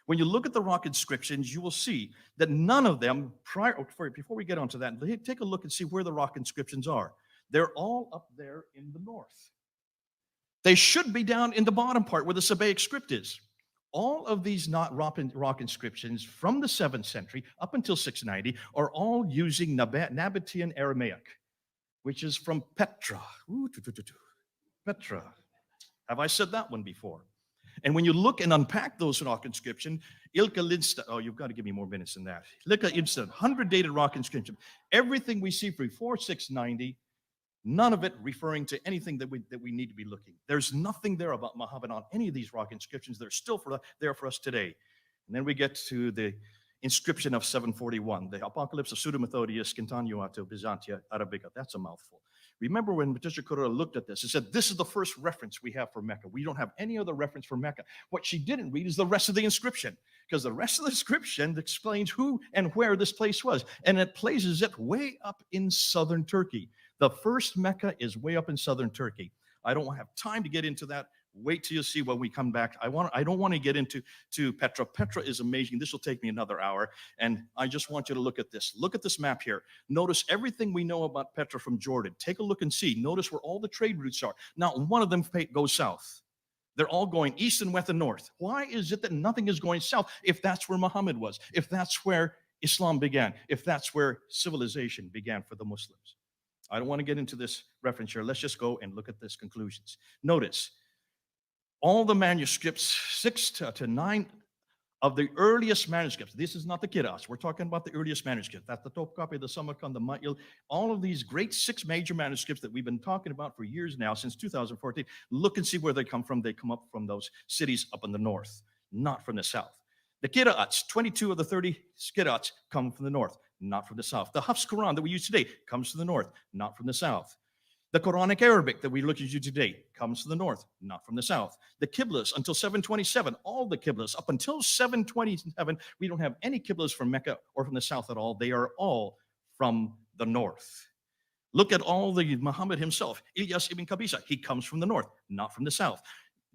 When you look at the rock inscriptions, you will see that none of them, before we get onto that, take a look and see where the rock inscriptions are. They're all up there in the north. They should be down in the bottom part where the Sabaic script is. All of these rock inscriptions from the 7th century up until 690 are all using Nabatean Aramaic, which is from Petra. Petra. Have I said that one before? And when you look and unpack those rock inscriptions, Ilka Linsta, oh, you've got to give me more minutes than that. Ilka Instant, 100-dated rock inscription. Everything we see before 690, none of it referring to anything that we need to be looking. There's nothing there about Muhammad on any of these rock inscriptions. They're still there for us today. And then we get to the inscription of 741, the Apocalypse of Pseudo-Methodius, Continuato, Byzantia, Arabica. That's a mouthful. Remember when Patricia Correa looked at this and said, this is the first reference we have for Mecca. We don't have any other reference for Mecca. What she didn't read is the rest of the inscription, because the rest of the inscription explains who and where this place was. And it places it way up in southern Turkey. The first Mecca is way up in southern Turkey. I don't have time to get into that. Wait till you see when we come back. I don't want to get into Petra. Petra is amazing. This will take me another hour. And I just want you to look at this. Look at this map here. Notice everything we know about Petra from Jordan. Take a look and see. Notice where all the trade routes are. Now, one of them goes south. They're all going east and west and north. Why is it that nothing is going south if that's where Muhammad was, if that's where Islam began, if that's where civilization began for the Muslims? I don't want to get into this reference here. Let's just go and look at this conclusions. Notice, all the manuscripts, 6 to 9 of the earliest manuscripts. This is not the Kiras. We're talking about the earliest manuscripts. That's the Topkapi, the Samarkand, the Ma'il. All of these great 6 major manuscripts that we've been talking about for years now, since 2014. Look and see where they come from. They come up from those cities up in the north, not from the south. The Qira'ats, 22 of the 30 Qira'ats come from the north, not from the south. The Hafs Quran that we use today comes from the north, not from the south. The Quranic Arabic that we look at today comes from the north, not from the south. The Qiblas until 727, all the Qiblas up until 727, we don't have any Qiblas from Mecca or from the south at all. They are all from the north. Look at all the Muhammad himself, Ilyas ibn Qabisa. He comes from the north, not from the south.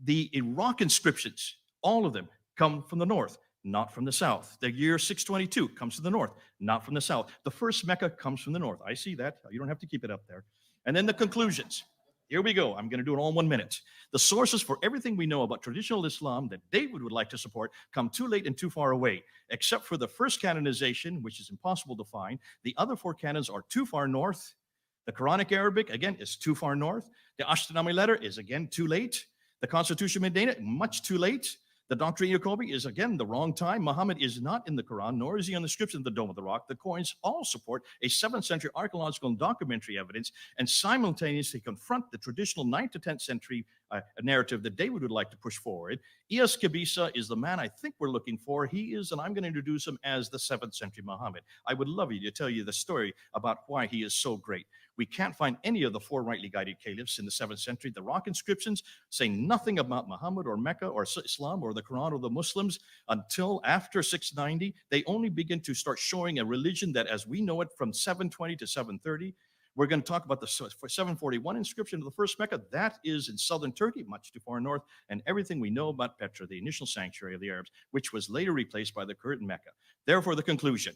The Iraq inscriptions, all of them come from the north, not from the south. The year 622 comes from the north, not from the south. The first Mecca comes from the north. I see that. You don't have to keep it up there. And then the conclusions. Here we go. I'm going to do it all in 1 minute. The sources for everything we know about traditional Islam that David would like to support come too late and too far away, except for the first canonization, which is impossible to find. The other 4 canons are too far north. The Quranic Arabic, again, is too far north. The Ashtanami letter is, again, too late. The Constitution Medina, much too late. The Doctrine Jacobi is, again, the wrong time. Muhammad is not in the Quran, nor is he on the scripts in the Dome of the Rock. The coins all support a 7th century archaeological and documentary evidence and simultaneously confront the traditional 9th to 10th century narrative that David would like to push forward. Iyas Kabisa is the man I think we're looking for. He is, and I'm going to introduce him as the 7th century Muhammad. I would love you to tell you the story about why he is so great. We can't find any of the 4 rightly guided caliphs in the 7th century. The rock inscriptions say nothing about Muhammad or Mecca or Islam or the Quran or the Muslims until after 690. They only begin to start showing a religion that as we know it from 720 to 730. We're going to talk about the 741 inscription of the first Mecca. That is in southern Turkey, much too far north, and everything we know about Petra, the initial sanctuary of the Arabs, which was later replaced by the current Mecca. Therefore, the conclusion.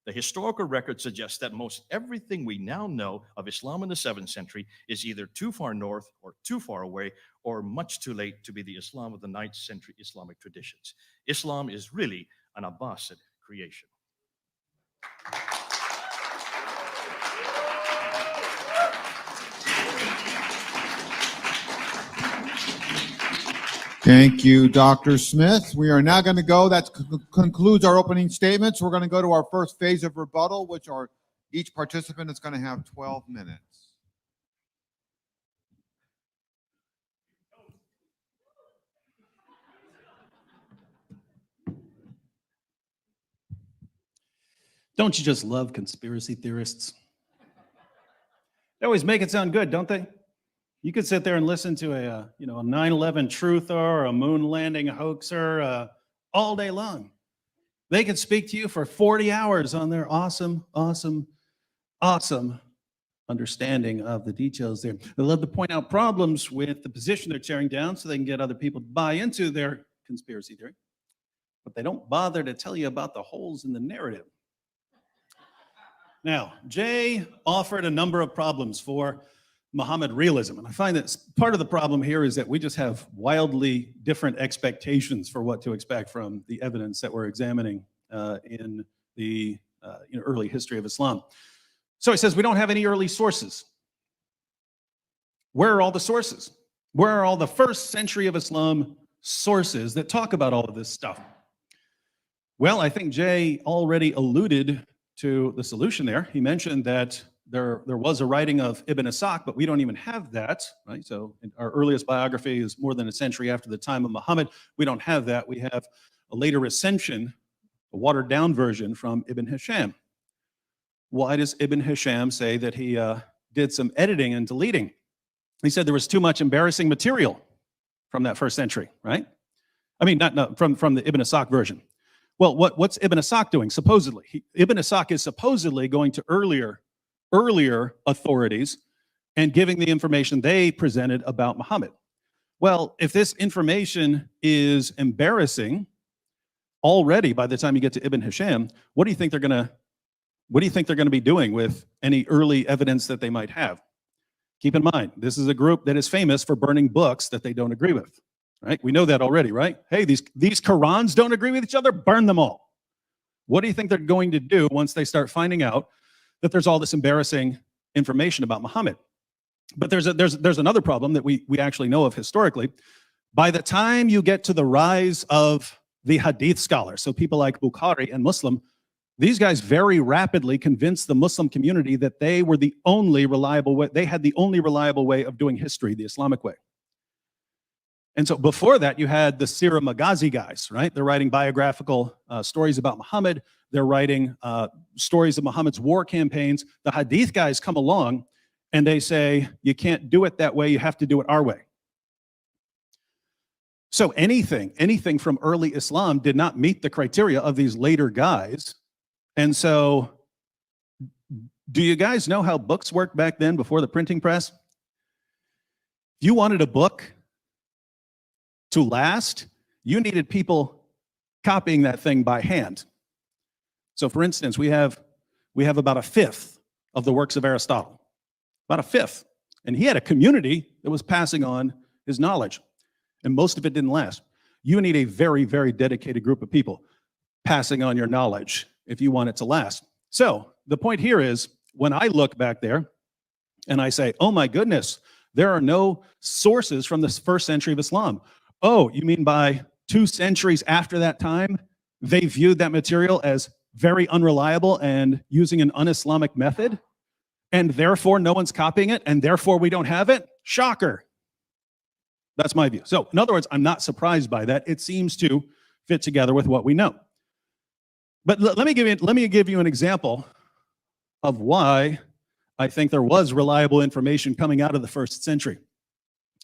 The historical record suggests that most everything we now know of Islam in the 7th century is either too far north or too far away or much too late to be the Islam of the 9th century Islamic traditions. Islam is really an Abbasid creation. Thank you, Dr. Smith. We are now going to go. That concludes our opening statements. We're going to go to our first phase of rebuttal, which are each participant is going to have 12 minutes. Don't you just love conspiracy theorists? They always make it sound good, don't they? You could sit there and listen to a 9/11 truther or a moon landing hoaxer all day long. They could speak to you for 40 hours on their awesome understanding of the details there. They love to point out problems with the position they're tearing down so they can get other people to buy into their conspiracy theory. But they don't bother to tell you about the holes in the narrative. Now, Jay offered a number of problems for Muhammad realism. And I find that part of the problem here is that we just have wildly different expectations for what to expect from the evidence that we're examining in the early history of Islam. So he says we don't have any early sources. Where are all the sources? Where are all the 1st century of Islam sources that talk about all of this stuff? Well, I think Jay already alluded to the solution there. He mentioned that there was a writing of Ibn Ishaq, but we don't even have that, right? So our earliest biography is more than a century after the time of Muhammad. We don't have that. We have a later recension, a watered down version from Ibn Hisham. Why does Ibn Hisham say that he did some editing and deleting? He said there was too much embarrassing material from that 1st century, right? I mean, not from the Ibn Ishaq version. Well, what's Ibn Ishaq doing, supposedly? Ibn Ishaq is supposedly going to earlier authorities and giving the information they presented about Muhammad. Well, if this information is embarrassing already by the time you get to Ibn Hisham, what do you think they're going to be doing with any early evidence that they might have? Keep in mind, this is a group that is famous for burning books that they don't agree with. Right? We know that already, right? Hey, these Qurans don't agree with each other, burn them all. What do you think they're going to do once they start finding out that there's all this embarrassing information about Muhammad? But there's another problem that we actually know of historically. By the time you get to the rise of the Hadith scholars, so people like Bukhari and Muslim, these guys very rapidly convinced the Muslim community that they were the only reliable way, they had the only reliable way of doing history, the Islamic way. And so before that, you had the Sirah Maghazi guys, right? They're writing biographical stories about Muhammad. They're writing stories of Muhammad's war campaigns. The Hadith guys come along and they say, you can't do it that way. You have to do it our way. So anything from early Islam did not meet the criteria of these later guys. And so do you guys know how books worked back then before the printing press? If you wanted a book to last, you needed people copying that thing by hand. So for instance, we have about a fifth of the works of Aristotle, about a fifth. And he had a community that was passing on his knowledge, and most of it didn't last. You need a very, very dedicated group of people passing on your knowledge if you want it to last. So the point here is, when I look back there and I say, oh my goodness, there are no sources from the first century of Islam. Oh, you mean by 2 centuries after that time, they viewed that material as very unreliable and using an un-Islamic method, and therefore no one's copying it, and therefore we don't have it? Shocker. That's my view. So in other words, I'm not surprised by that. It seems to fit together with what we know. But let me give you an example of why I think there was reliable information coming out of the first century.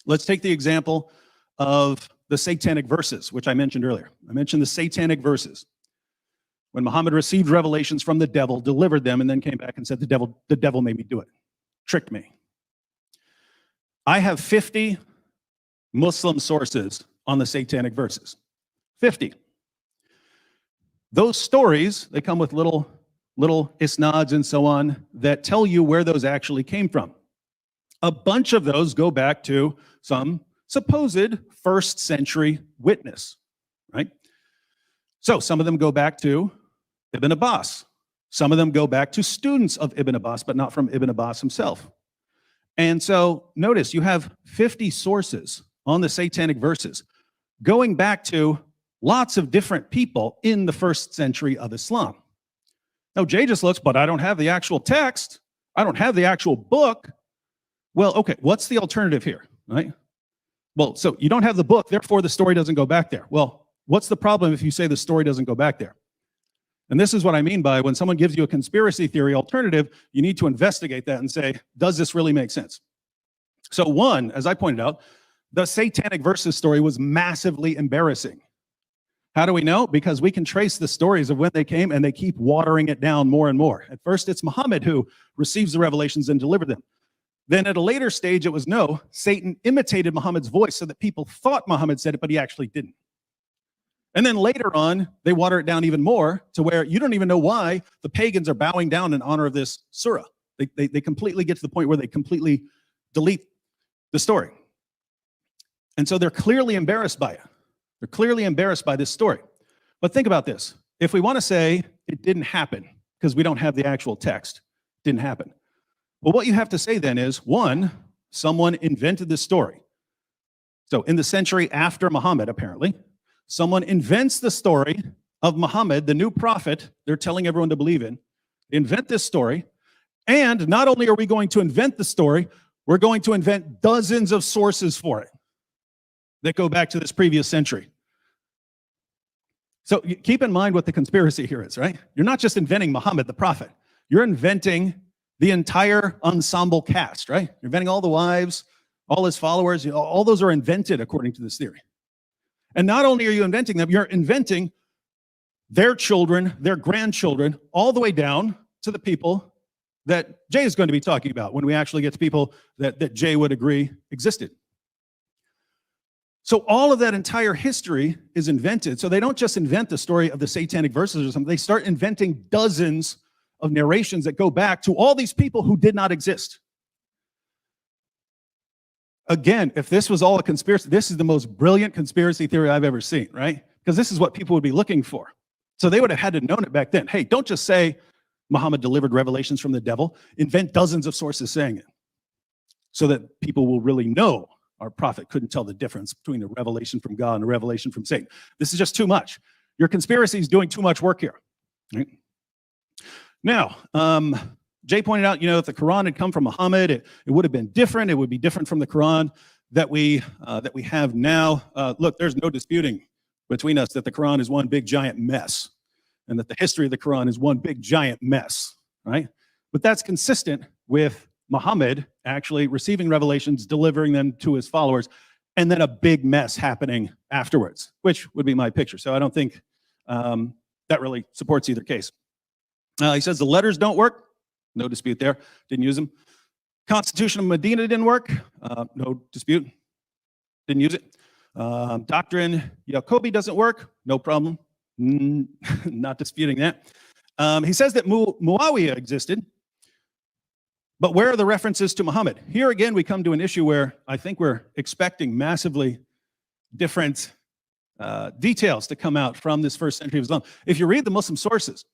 Let's take the example of the satanic verses, which I mentioned earlier. I mentioned the satanic verses. When Muhammad received revelations from the devil, delivered them, and then came back and said, the devil made me do it, tricked me. I have 50 Muslim sources on the satanic verses. 50. Those stories, they come with little isnads and so on that tell you where those actually came from. A bunch of those go back to some supposed first century witness, right? So some of them go back to Ibn Abbas. Some of them go back to students of Ibn Abbas, but not from Ibn Abbas himself. And so notice you have 50 sources on the satanic verses going back to lots of different people in the first century of Islam. Now, Jay just looks, but I don't have the actual text. I don't have the actual book. Well, okay, what's the alternative here, right? Well, so you don't have the book, therefore the story doesn't go back there. Well, what's the problem if you say the story doesn't go back there? And this is what I mean by when someone gives you a conspiracy theory alternative, you need to investigate that and say, does this really make sense? So one, as I pointed out, the satanic verses story was massively embarrassing. How do we know? Because we can trace the stories of when they came, and they keep watering it down more and more. At first, it's Muhammad who receives the revelations and delivered them. Then at a later stage, it was no, Satan imitated Muhammad's voice so that people thought Muhammad said it, but he actually didn't. And then later on, they water it down even more to where you don't even know why the pagans are bowing down in honor of this surah. They completely get to the point where they completely delete the story. And so they're clearly embarrassed by it. They're clearly embarrassed by this story. But think about this. If we want to say it didn't happen because we don't have the actual text, it didn't happen. Well, what you have to say then is, one, someone invented this story. So in the century after Muhammad, apparently, someone invents the story of Muhammad, the new prophet they're telling everyone to believe in. They invent this story. And not only are we going to invent the story, we're going to invent dozens of sources for it that go back to this previous century. So keep in mind what the conspiracy here is, right? You're not just inventing Muhammad, the prophet. You're inventing the entire ensemble cast, right? You're inventing all the wives, all his followers. All those are invented according to this theory. And not only are you inventing them, you're inventing their children, their grandchildren, all the way down to the people that Jay is going to be talking about when we actually get to people that Jay would agree existed. So all of that entire history is invented. So they don't just invent the story of the satanic verses or something. They start inventing dozens of narrations that go back to all these people who did not exist. Again, if this was all a conspiracy, this is the most brilliant conspiracy theory I've ever seen, right? Because this is what people would be looking for. So they would have had to known it back then. Hey, don't just say Muhammad delivered revelations from the devil. Invent dozens of sources saying it so that people will really know our prophet couldn't tell the difference between a revelation from God and a revelation from Satan. This is just too much. Your conspiracy is doing too much work here. Right? Now, Jay pointed out, if the Quran had come from Muhammad, it would have been different. It would be different from the Quran that we have now. Look, there's no disputing between us that the Quran is one big giant mess, and that the history of the Quran is one big giant mess, right? But that's consistent with Muhammad actually receiving revelations, delivering them to his followers, and then a big mess happening afterwards, which would be my picture. So I don't think that really supports either case. He says the letters don't work. No dispute there. Didn't use them. Constitution of Medina didn't work. No dispute. Didn't use it. Doctrine Jacobi doesn't work. No problem. Not disputing that. He says that Muawiyah existed, but where are the references to Muhammad? Here again, we come to an issue where I think we're expecting massively different details to come out from this first century of Islam. If you read the Muslim sources,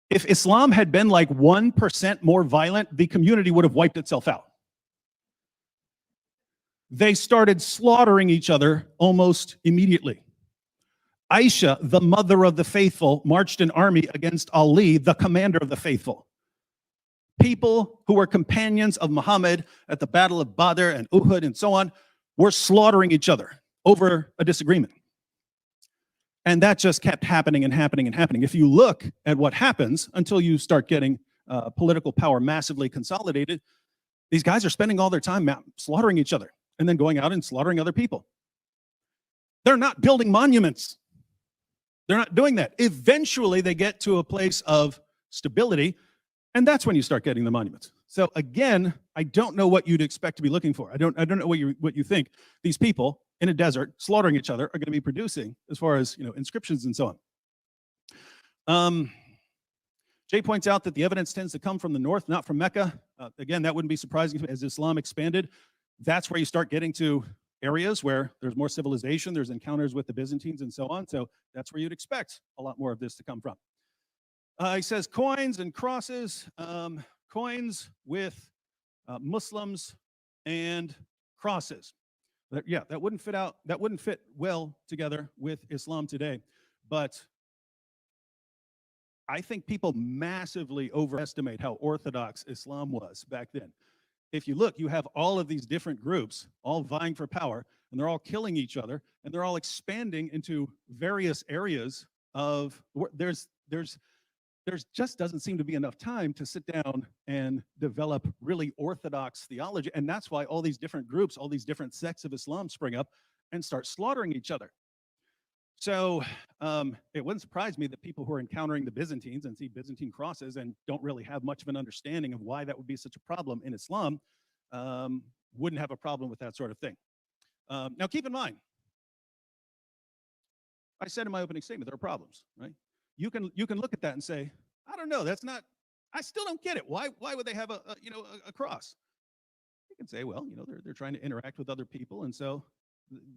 if Islam had been like 1% more violent, the community would have wiped itself out. They started slaughtering each other almost immediately. Aisha, the mother of the faithful, marched an army against Ali, the commander of the faithful. People who were companions of Muhammad at the Battle of Badr and Uhud and so on were slaughtering each other over a disagreement. And that just kept happening and happening and happening. If you look at what happens until you start getting political power massively consolidated, these guys are spending all their time slaughtering each other and then going out and slaughtering other people. They're not building monuments. They're not doing that. Eventually, they get to a place of stability, and that's when you start getting the monuments. So again, I don't know what you'd expect to be looking for. I don't know what you think these people in a desert slaughtering each other are going to be producing as far as inscriptions and so on. Jay points out that the evidence tends to come from the north, not from Mecca. Again, that wouldn't be surprising as Islam expanded. That's where you start getting to areas where there's more civilization, there's encounters with the Byzantines and so on. So that's where you'd expect a lot more of this to come from. He says coins and crosses, coins with Muslims and crosses. That wouldn't fit well together with Islam today. But I think people massively overestimate how orthodox Islam was back then. If you look, you have all of these different groups all vying for power, and they're all killing each other, and they're all expanding into various areas of, there's just doesn't seem to be enough time to sit down and develop really orthodox theology. And that's why all these different groups, all these different sects of Islam spring up and start slaughtering each other. So it wouldn't surprise me that people who are encountering the Byzantines and see Byzantine crosses and don't really have much of an understanding of why that would be such a problem in Islam wouldn't have a problem with that sort of thing. Now, keep in mind, I said in my opening statement, there are problems, right? You can look at that and say, I don't know, I still don't get it. Why would they have a cross? You can say, well, they're trying to interact with other people, and so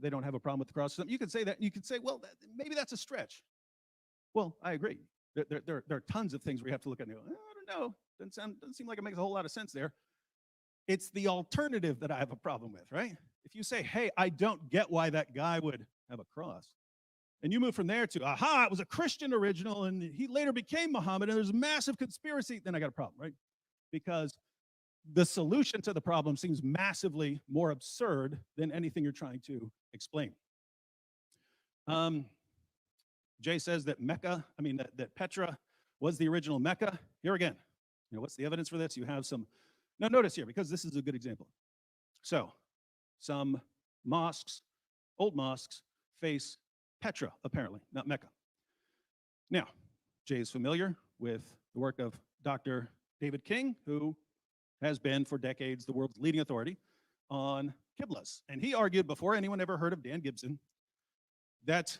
they don't have a problem with the cross. You can say that. You can say, well, maybe that's a stretch. Well, I agree. There are tons of things we have to look at and go, I don't know. Doesn't seem like it makes a whole lot of sense there. It's the alternative that I have a problem with, right? If you say, hey, I don't get why that guy would have a cross, and you move from there to, aha, it was a Christian original, and he later became Muhammad, and there's a massive conspiracy, then I got a problem, right? Because the solution to the problem seems massively more absurd than anything you're trying to explain. Jay says that that Petra was the original Mecca. Here again, what's the evidence for this? You have some, now notice here, because this is a good example. So some mosques, old mosques, face Petra, apparently, not Mecca. Now, Jay is familiar with the work of Dr. David King, who has been for decades the world's leading authority on Qiblas. And he argued before anyone ever heard of Dan Gibson that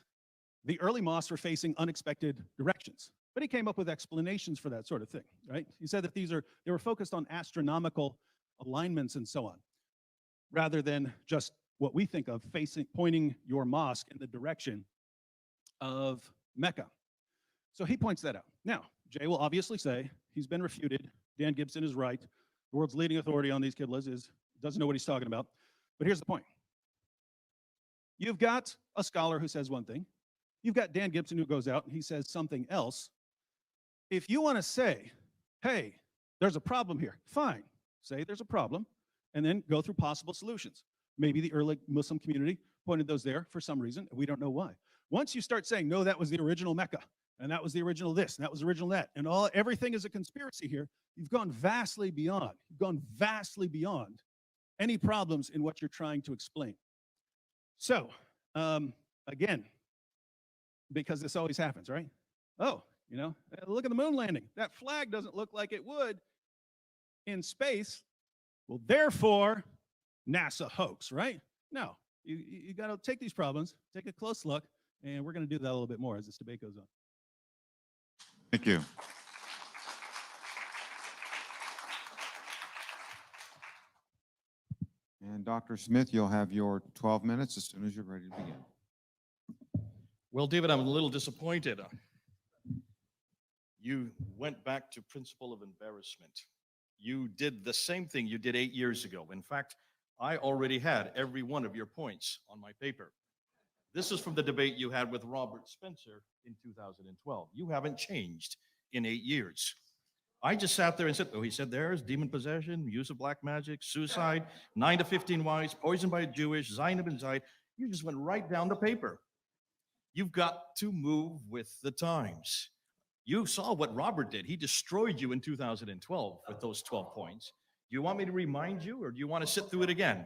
the early mosques were facing unexpected directions. But he came up with explanations for that sort of thing, right? He said that they were focused on astronomical alignments and so on, rather than just what we think of pointing your mosque in the direction of Mecca. So he points that out. Now, Jay will obviously say he's been refuted. Dan Gibson is right. The world's leading authority on these Qiblas doesn't know what he's talking about. But here's the point. You've got a scholar who says one thing. You've got Dan Gibson who goes out and he says something else. If you want to say, hey, there's a problem here, fine. Say there's a problem, and then go through possible solutions. Maybe the early Muslim community pointed those there for some reason. We don't know why. Once you start saying, no, that was the original Mecca, and that was the original this, and that was the original that, and everything is a conspiracy here, you've gone vastly beyond. You've gone vastly beyond any problems in what you're trying to explain. So, again, because this always happens, right? Oh, look at the moon landing. That flag doesn't look like it would in space. Well, therefore, NASA hoax, right? No, you got to take these problems, take a close look, And we're going to do that a little bit more as this debate goes on. Thank you. And Dr. Smith, you'll have your 12 minutes as soon as you're ready to begin. Well, David, I'm a little disappointed. You went back to principle of embarrassment. You did the same thing you did 8 years ago. In fact, I already had every one of your points on my paper. This is from the debate you had with Robert Spencer in 2012. You haven't changed in 8 years. I just sat there and said, oh, he said there's demon possession, use of black magic, suicide, 9 to 15 wives, poisoned by a Jewish, Islam.Is. You just went right down the paper. You've got to move with the times. You saw what Robert did. He destroyed you in 2012 with those 12 points. Do you want me to remind you, or do you want to sit through it again?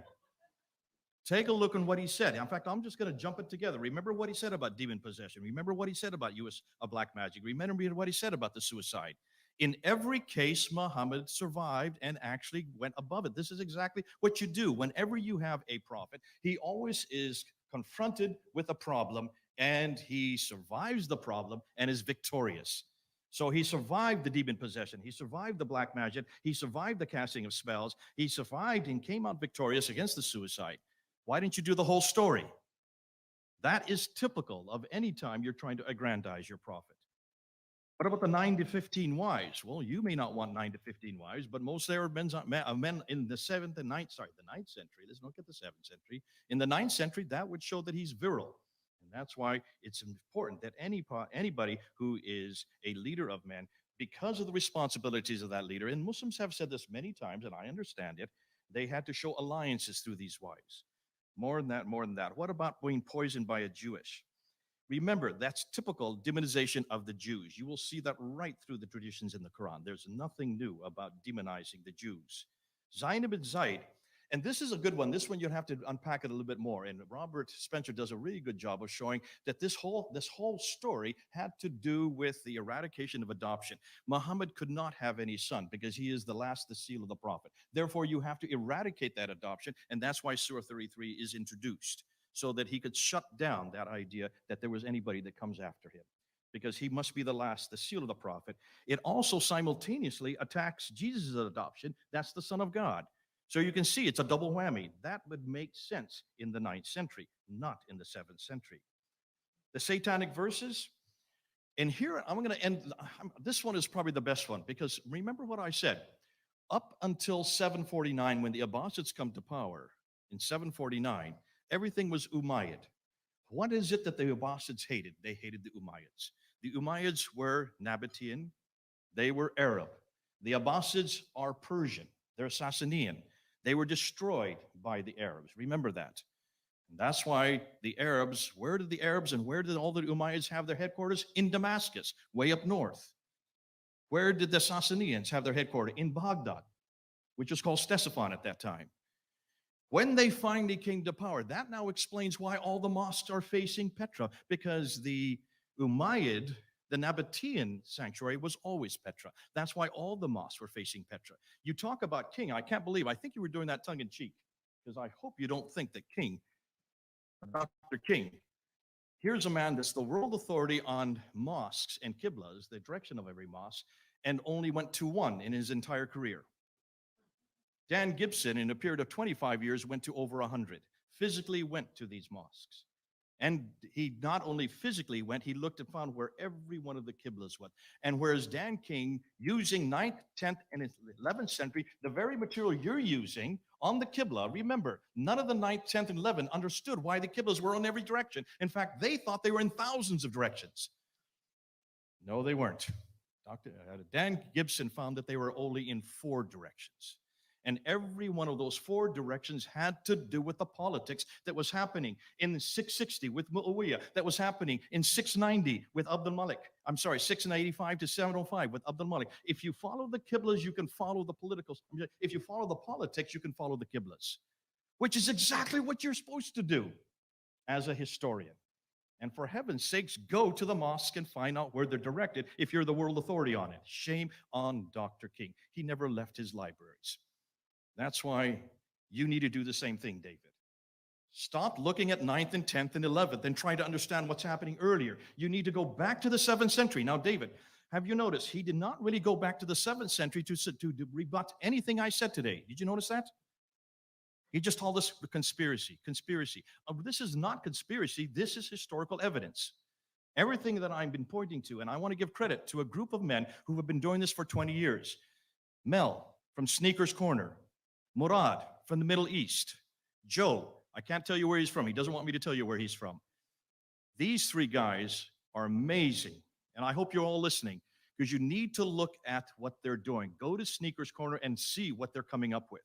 Take a look on what he said. In fact, I'm just going to jump it together. Remember what he said about demon possession. Remember what he said about use of black magic. Remember what he said about the suicide. In every case, Muhammad survived and actually went above it. This is exactly what you do. Whenever you have a prophet, he always is confronted with a problem, and he survives the problem and is victorious. So he survived the demon possession. He survived the black magic. He survived the casting of spells. He survived and came out victorious against the suicide. Why didn't you do the whole story? That is typical of any time you're trying to aggrandize your prophet. What about the 9 to 15 wives? Well, you may not want 9 to 15 wives, but most Arab men in the 7th and 9th, sorry, the 9th century, let's look at the 7th century. In the 9th century, that would show that he's virile. And that's why it's important that anybody who is a leader of men, because of the responsibilities of that leader, and Muslims have said this many times, and I understand it, they had to show alliances through these wives. More than that, more than that. What about being poisoned by a Jewish? Remember, that's typical demonization of the Jews. You will see that right through the traditions in the Quran. There's nothing new about demonizing the Jews. Islam.Is, and this is a good one. This one you'd have to unpack it a little bit more. And Robert Spencer does a really good job of showing that this whole story had to do with the eradication of adoption. Muhammad could not have any son because he is the last, the seal of the prophet. Therefore, you have to eradicate that adoption, and that's why Surah 33 is introduced, so that he could shut down that idea that there was anybody that comes after him, because he must be the last, the seal of the prophet. It also simultaneously attacks Jesus' adoption. That's the Son of God. So you can see it's a double whammy. That would make sense in the 9th century, not in the 7th century. The satanic verses, and here I'm going to end. This one is probably the best one, because remember what I said. Up until 749, when the Abbasids come to power in 749, everything was Umayyad. What is it that the Abbasids hated? They hated the Umayyads. The Umayyads were Nabatean. They were Arab. The Abbasids are Persian. They're Sassanian. They were destroyed by the Arabs. Remember that. And that's why the Arabs, where did the Arabs and where did all the Umayyads have their headquarters? In Damascus, way up north. Where did the Sassanians have their headquarters? In Baghdad, which was called Ctesiphon at that time. When they finally came to power, that now explains why all the mosques are facing Petra, because the Umayyad, the Nabatean sanctuary, was always Petra. That's why all the mosques were facing Petra. You talk about king, I can't believe, I think you were doing that tongue in cheek, because I hope you don't think that Dr. King, here's a man that's the world authority on mosques and qiblas, the direction of every mosque, and only went to one in his entire career. Dan Gibson, in a period of 25 years, went to over 100, physically went to these mosques. And he not only physically went, he looked and found where every one of the qiblas went. And whereas Dan King, using 9th, 10th, and 11th century, the very material you're using on the qibla, remember, none of the 9th, 10th, and 11th understood why the qiblas were in every direction. In fact, they thought they were in thousands of directions. No, they weren't. Dan Gibson found that they were only in 4 directions. And every one of those 4 directions had to do with the politics that was happening in 660 with Muawiyah, that was happening in 690 with Abdul Malik. I'm sorry, 685 to 705 with Abdul Malik. If you follow the qiblas, you can follow the political. If you follow the politics, you can follow the qiblas, which is exactly what you're supposed to do as a historian. And for heaven's sakes, go to the mosque and find out where they're directed if you're the world authority on it. Shame on Dr. King. He never left his libraries. That's why you need to do the same thing, David. Stop looking at 9th and 10th and 11th and trying to understand what's happening earlier. You need to go back to the 7th century. Now, David, have you noticed he did not really go back to the 7th century to rebut anything I said today? Did you notice that? He just called this conspiracy. This is not conspiracy. This is historical evidence. Everything that I've been pointing to, and I want to give credit to a group of men who have been doing this for 20 years. Mel from Sneakers Corner, Murad from the Middle East, Joe, I can't tell you where he's from. He doesn't want me to tell you where he's from. These three guys are amazing, and I hope you're all listening because you need to look at what they're doing. Go to Sneakers Corner and see what they're coming up with.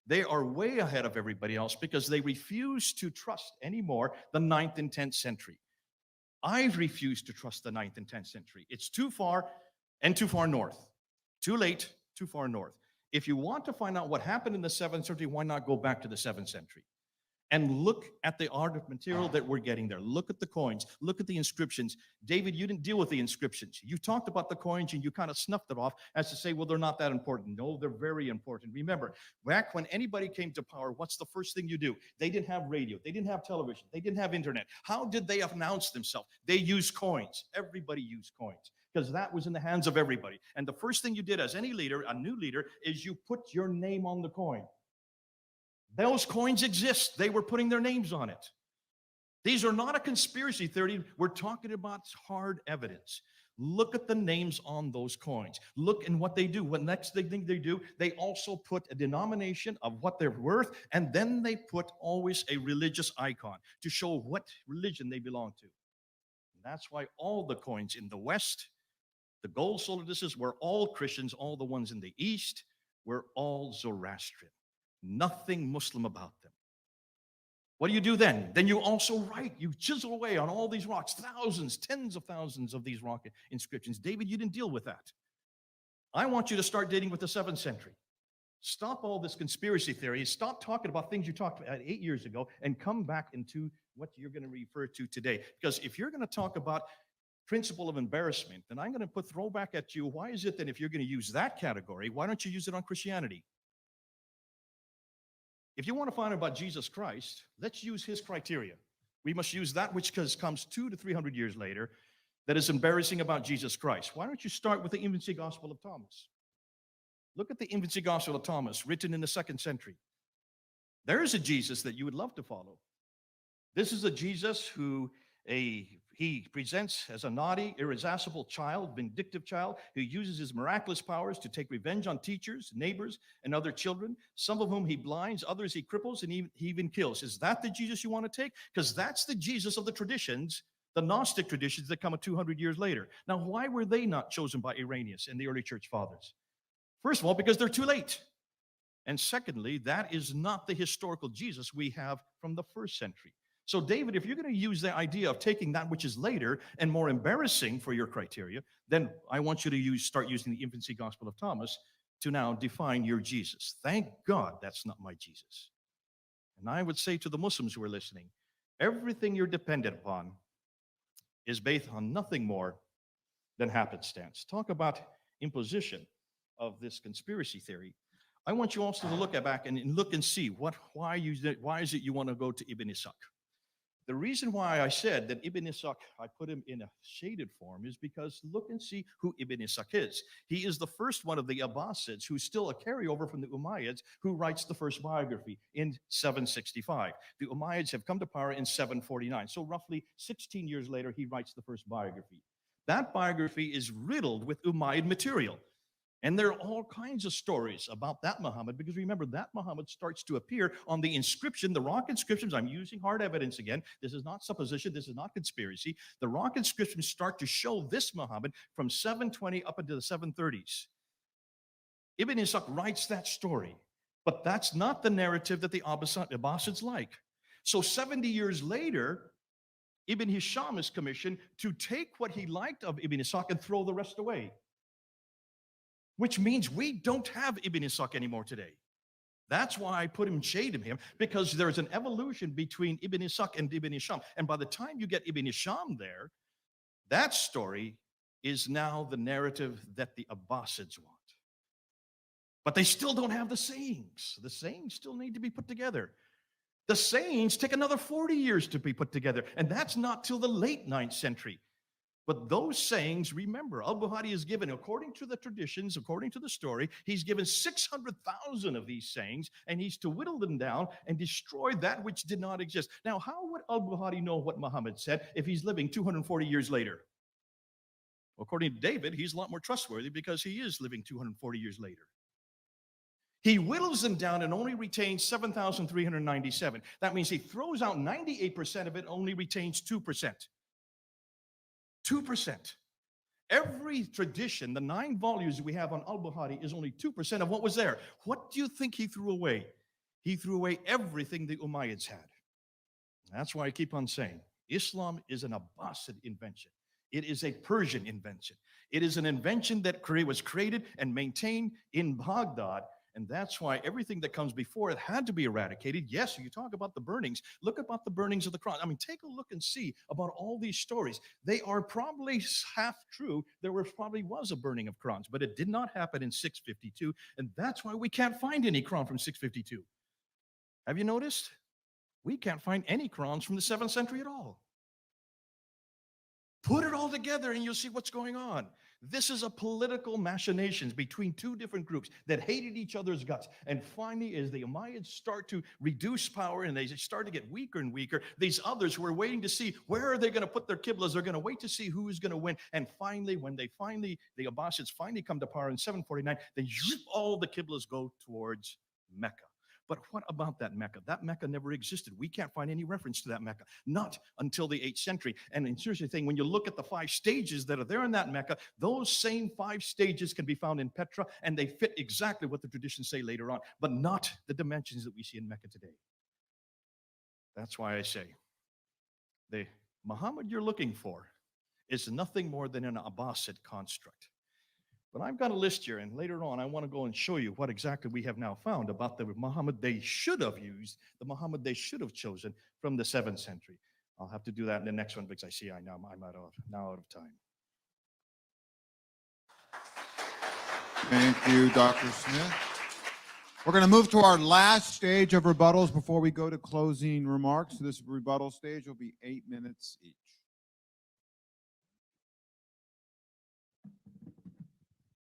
They are way ahead of everybody else because they refuse to trust anymore the 9th and 10th century. I've refused to trust the 9th and 10th century. It's too far and too far north. Too late, too far north. If you want to find out what happened in the 7th century, why not go back to the 7th century? And look at the art of material that we're getting there. Look at the coins. Look at the inscriptions. David, you didn't deal with the inscriptions. You talked about the coins and you kind of snuffed it off as to say, well, they're not that important. No, they're very important. Remember, back when anybody came to power, what's the first thing you do? They didn't have radio. They didn't have television. They didn't have internet. How did they announce themselves? They used coins. Everybody used coins because that was in the hands of everybody. And the first thing you did as any leader, a new leader, is you put your name on the coin. Those coins exist. They were putting their names on it. These are not a conspiracy theory. We're talking about hard evidence. Look at the names on those coins. Look in what they do. What next thing they do, they also put a denomination of what they're worth, and then they put always a religious icon to show what religion they belong to. And that's why all the coins in the West, the gold solidus were all Christians. All the ones in the East were all Zoroastrian. Nothing Muslim about them. What do you do then? Then you also write, you chisel away on all these rocks, thousands, tens of thousands of these rock inscriptions. David, you didn't deal with that. I want you to start dating with the 7th century. Stop all this conspiracy theory. Stop talking about things you talked about 8 years ago and come back into what you're going to refer to today. Because if you're going to talk about principle of embarrassment, then I'm going to throw back at you, why is it that if you're going to use that category, why don't you use it on Christianity? If you want to find out about Jesus Christ, let's use his criteria. We must use that which comes 200 to 300 years later that is embarrassing about Jesus Christ. Why don't you start with the infancy gospel of Thomas? Look at the infancy gospel of Thomas, written in the 2nd century. There is a Jesus that you would love to follow. This is a Jesus who he presents as a naughty, irascible child, vindictive child, who uses his miraculous powers to take revenge on teachers, neighbors, and other children, some of whom he blinds, others he cripples, and he even kills. Is that the Jesus you want to take? Because that's the Jesus of the traditions, the Gnostic traditions that come 200 years later. Now, why were they not chosen by Irenaeus and the early church fathers? First of all, because they're too late. And secondly, that is not the historical Jesus we have from the 1st century. So, David, if you're going to use the idea of taking that which is later and more embarrassing for your criteria, then I want you to start using the infancy gospel of Thomas to now define your Jesus. Thank God that's not my Jesus. And I would say to the Muslims who are listening, everything you're dependent upon is based on nothing more than happenstance. Talk about imposition of this conspiracy theory. I want you also to look back and look and see why is it you want to go to Ibn Ishaq. The reason why I said that Ibn Ishaq, I put him in a shaded form, is because look and see who Ibn Ishaq is. He is the first one of the Abbasids who's still a carryover from the Umayyads who writes the first biography in 765. The Umayyads have come to power in 749. So roughly 16 years later, he writes the first biography. That biography is riddled with Umayyad material. And there are all kinds of stories about that Muhammad, because remember, that Muhammad starts to appear on the inscription, the rock inscriptions. I'm using hard evidence again. This is not supposition. This is not conspiracy. The rock inscriptions start to show this Muhammad from 720 up into the 730s. Ibn Ishaq writes that story, but that's not the narrative that the Abbasids like. So 70 years later, Ibn Hisham is commissioned to take what he liked of Ibn Ishaq and throw the rest away. Which means we don't have Ibn Ishaq anymore today. That's why I put him shade in him, because there's an evolution between Ibn Ishaq and Ibn Hisham. And by the time you get Ibn Hisham there, that story is now the narrative that the Abbasids want. But they still don't have the sayings. The sayings still need to be put together. The sayings take another 40 years to be put together, and that's not till the late 9th century. But those sayings, remember, al-Bukhari is given, according to the traditions, according to the story, he's given 600,000 of these sayings, and he's to whittle them down and destroy that which did not exist. Now, how would al-Bukhari know what Muhammad said if he's living 240 years later? According to David, he's a lot more trustworthy because he is living 240 years later. He whittles them down and only retains 7,397. That means he throws out 98% of it, only retains 2%. 2%. Every tradition, the 9 volumes we have on al-Bukhari, is only 2% of what was there. What do you think he threw away? He threw away everything the Umayyads had. That's why I keep on saying Islam is an Abbasid invention. It is a Persian invention. It is an invention that was created and maintained in Baghdad. And that's why everything that comes before it had to be eradicated. Yes, you talk about the burnings. Look about the burnings of the Quran. I mean, take a look and see about all these stories. They are probably half true. There probably was a burning of Qurans, but it did not happen in 652. And that's why we can't find any Quran from 652. Have you noticed? We can't find any Qurans from the 7th century at all. Put it all together and you'll see what's going on. This is a political machinations between 2 different groups that hated each other's guts. And finally, as the Umayyads start to reduce power and they start to get weaker and weaker, these others who are waiting to see where are they going to put their qiblas, they're going to wait to see who is going to win. And finally, when the Abbasids finally come to power in 749, then all the qiblas go towards Mecca. But what about that Mecca? That Mecca never existed. We can't find any reference to that Mecca, not until the 8th century. And in seriously thing, when you look at the 5 stages that are there in that Mecca, those same 5 stages can be found in Petra, and they fit exactly what the traditions say later on, but not the dimensions that we see in Mecca today. That's why I say the Muhammad you're looking for is nothing more than an Abbasid construct. But I've got a list here, and later on I want to go and show you what exactly we have now found about the Muhammad they should have used, the Muhammad they should have chosen from the 7th century. I'll have to do that in the next one because I see I'm out of time. Thank you, Dr. Smith. We're going to move to our last stage of rebuttals before we go to closing remarks. This rebuttal stage will be 8 minutes each.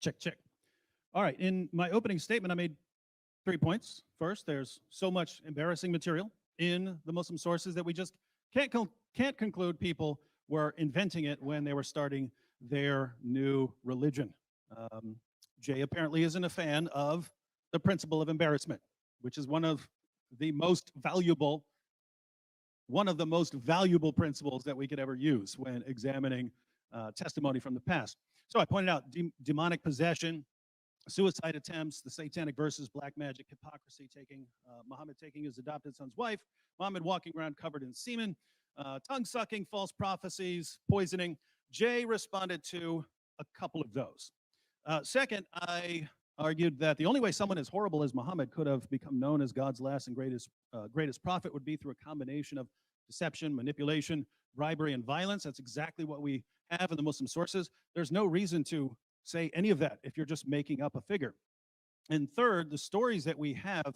Check, check. All right, in my opening statement, I made 3 points. First, there's so much embarrassing material in the Muslim sources that we just can't conclude people were inventing it when they were starting their new religion. Jay apparently isn't a fan of the principle of embarrassment, which is one of the most valuable principles that we could ever use when examining testimony from the past. So I pointed out demonic possession, suicide attempts, the satanic verses, black magic, hypocrisy, Muhammad taking his adopted son's wife, Muhammad walking around covered in semen, tongue-sucking, false prophecies, poisoning. Jay responded to a couple of those. Second, I argued that the only way someone as horrible as Muhammad could have become known as God's last and greatest prophet would be through a combination of deception, manipulation, bribery, and violence. That's exactly what we have in the Muslim sources. There's no reason to say any of that if you're just making up a figure. And third, the stories that we have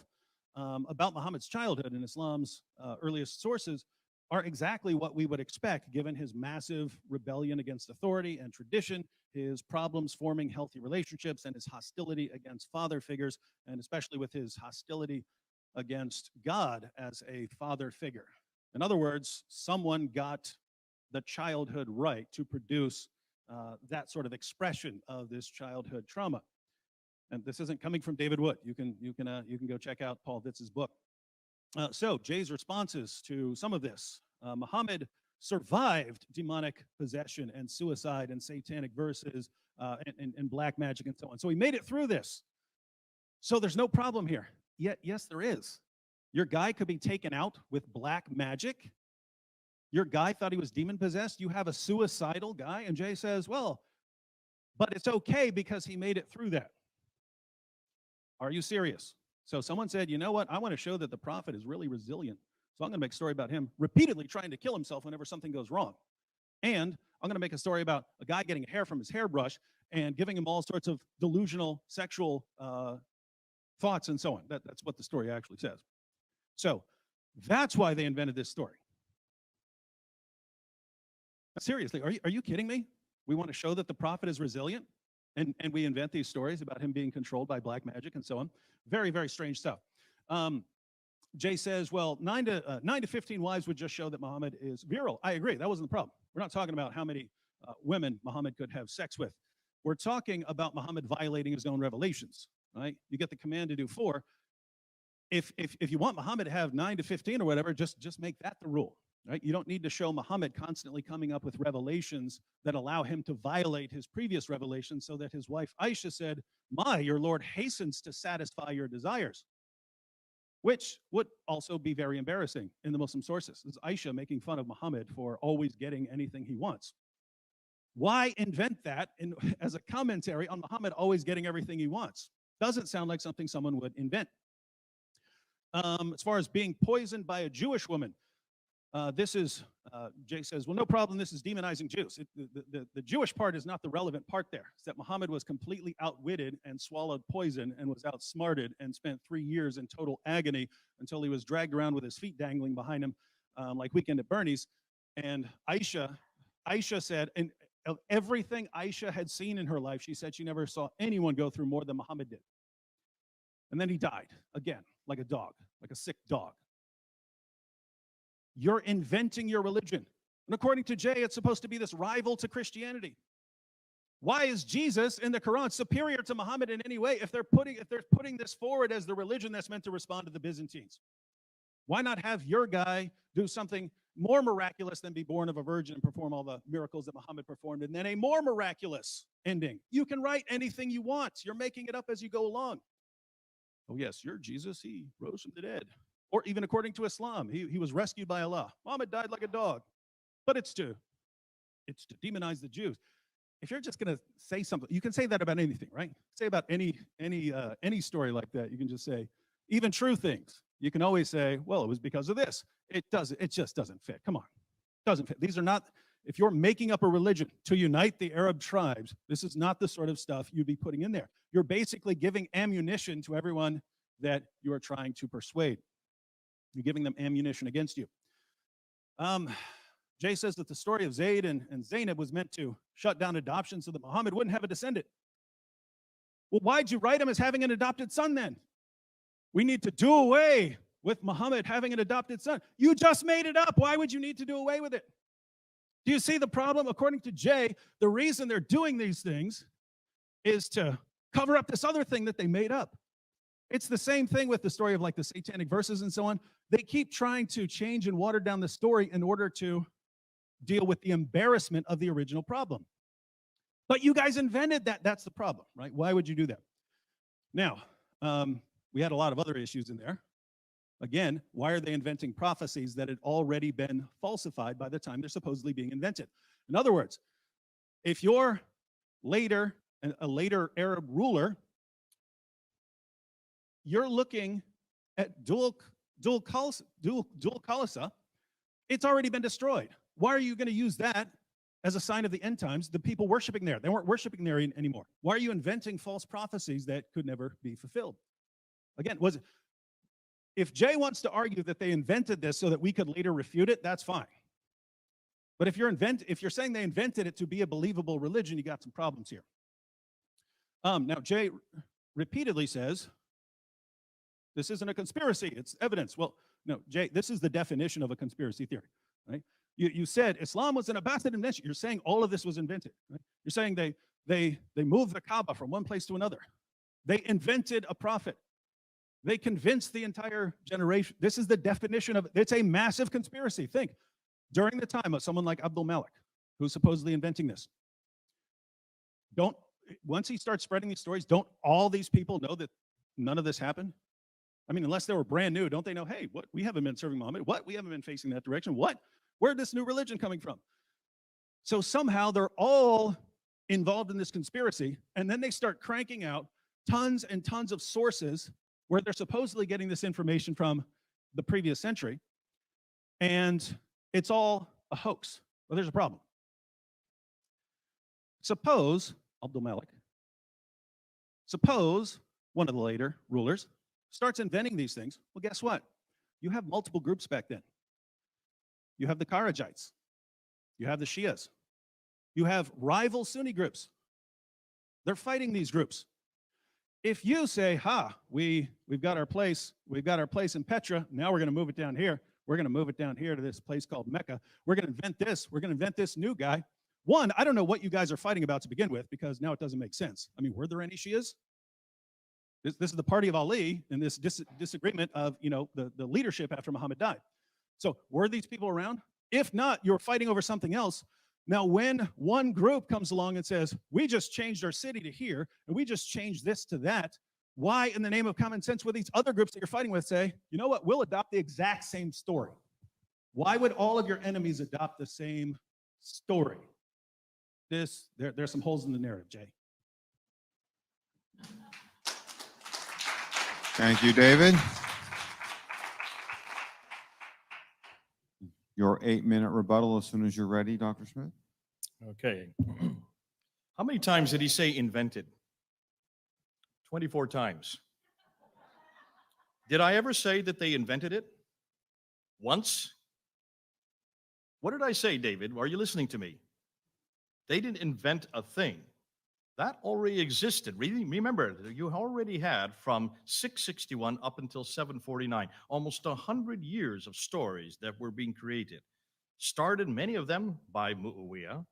about Muhammad's childhood in Islam's earliest sources are exactly what we would expect given his massive rebellion against authority and tradition, his problems forming healthy relationships, and his hostility against father figures, and especially with his hostility against God as a father figure. In other words, someone got the childhood right to produce that sort of expression of this childhood trauma. And this isn't coming from David Wood. You can go check out Paul Vitz's book. So Jay's responses to some of this. Muhammad survived demonic possession and suicide and satanic verses and black magic and so on. So he made it through this. So there's no problem here. Yet, yes, there is. Your guy could be taken out with black magic. Your guy thought he was demon possessed. You have a suicidal guy. And Jay says, well, but it's okay because he made it through that. Are you serious? So someone said, you know what? I want to show that the prophet is really resilient. So I'm going to make a story about him repeatedly trying to kill himself whenever something goes wrong. And I'm going to make a story about a guy getting hair from his hairbrush and giving him all sorts of delusional sexual thoughts and so on. That's what the story actually says. So That's why they invented this story. Seriously, are you kidding me? We want to show that the prophet is resilient, and we invent these stories about him being controlled by black magic and so on. Very, very strange stuff. Jay says, well, 9 to 15 wives would just show that Muhammad is virile. I agree. That wasn't the problem. We're not talking about how many women Muhammad could have sex with. We're talking about Muhammad violating his own revelations, right? You get the command to do 4. If you want Muhammad to have 9 to 15 or whatever, just make that the rule, right? You don't need to show Muhammad constantly coming up with revelations that allow him to violate his previous revelations, so that his wife Aisha said, your Lord hastens to satisfy your desires, which would also be very embarrassing in the Muslim sources. This is Aisha making fun of Muhammad for always getting anything he wants. Why invent that as a commentary on Muhammad always getting everything he wants? Doesn't sound like something someone would invent. As far as being poisoned by a Jewish woman, Jay says, well, no problem, this is demonizing Jews. The Jewish part is not the relevant part there. It's that Muhammad was completely outwitted and swallowed poison and was outsmarted and spent 3 years in total agony until he was dragged around with his feet dangling behind him, like Weekend at Bernie's. And Aisha said, and of everything Aisha had seen in her life, she said she never saw anyone go through more than Muhammad did. And then he died again, like a dog, like a sick dog. You're inventing your religion. And according to Jay, it's supposed to be this rival to Christianity. Why is Jesus in the Quran superior to Muhammad in any way if they're putting this forward as the religion that's meant to respond to the Byzantines? Why not have your guy do something more miraculous than be born of a virgin and perform all the miracles that Muhammad performed, and then a more miraculous ending? You can write anything you want. You're making it up as you go along. Oh yes, your Jesus, he rose from the dead. Or even according to Islam, he was rescued by Allah. Muhammad died like a dog. But it's to demonize the Jews. If you're just going to say something, you can say that about anything, right? Say about any story like that. You can just say, even true things. You can always say, well, it was because of this. It just doesn't fit. Come on. It doesn't fit. These are not, if you're making up a religion to unite the Arab tribes, this is not the sort of stuff you'd be putting in there. You're basically giving ammunition to everyone that you are trying to persuade. You're giving them ammunition against you. Jay says that the story of Zayd and Zainab was meant to shut down adoption so that Muhammad wouldn't have a descendant. Well, why'd you write him as having an adopted son then? We need to do away with Muhammad having an adopted son. You just made it up. Why would you need to do away with it? Do you see the problem? According to Jay, the reason they're doing these things is to cover up this other thing that they made up. It's the same thing with the story of like the satanic verses and so on. They keep trying to change and water down the story in order to deal with the embarrassment of the original problem. But you guys invented that. That's the problem, right? Why would you do that? Now, we had a lot of other issues in there. Again, why are they inventing prophecies that had already been falsified by the time they're supposedly being invented? In other words, if you're a later Arab ruler, you're looking at dual Khalisa, it's already been destroyed. Why are you going to use that as a sign of the end times? The people worshiping there, they weren't worshiping there anymore. Why are you inventing false prophecies that could never be fulfilled? Again, if Jay wants to argue that they invented this so that we could later refute it, that's fine. But if you're saying they invented it to be a believable religion, you got some problems here. Now, Jay repeatedly says, this isn't a conspiracy, it's evidence. Well, no, Jay, this is the definition of a conspiracy theory, right? You said Islam was an Abbasid invention. You're saying all of this was invented, right? You're saying they moved the Kaaba from one place to another. They invented a prophet. They convinced the entire generation. This is the definition of, it's a massive conspiracy. Think, during the time of someone like Abdul Malik, who's supposedly inventing this, once he starts spreading these stories, don't all these people know that none of this happened? I mean, unless they were brand new, don't they know, hey, what? We haven't been serving Muhammad. What? We haven't been facing that direction. What? Where'd this new religion coming from? So somehow they're all involved in this conspiracy, and then they start cranking out tons and tons of sources where they're supposedly getting this information from the previous century, and it's all a hoax. Well, there's a problem. Suppose Abdul Malik, suppose one of the later rulers starts inventing these things. Well, guess what? You have multiple groups back then. You have the Kharijites. You have the Shias. You have rival Sunni groups. They're fighting these groups. If you say, we've got our place in Petra, now we're going to move it down here. We're going to move it down here to this place called Mecca. We're going to invent this. We're going to invent this new guy. One, I don't know what you guys are fighting about to begin with, because now it doesn't make sense. I mean, were there any Shias? This is the party of Ali and this disagreement of, the leadership after Muhammad died. So were these people around? If not, you're fighting over something else. Now, when one group comes along and says, we just changed our city to here, and we just changed this to that, why, in the name of common sense, would these other groups that you're fighting with say, you know what, we'll adopt the exact same story? Why would all of your enemies adopt the same story? There's some holes in the narrative, Jay. Thank you, David. Your 8-minute rebuttal as soon as you're ready, Dr. Smith. Okay. How many times did he say invented? 24 times. Did I ever say that they invented it? Once? What did I say, David? Are you listening to me? They didn't invent a thing. That already existed. Remember, you already had from 661 up until 749, almost 100 years of stories that were being created. Started, many of them, by Muawiyah,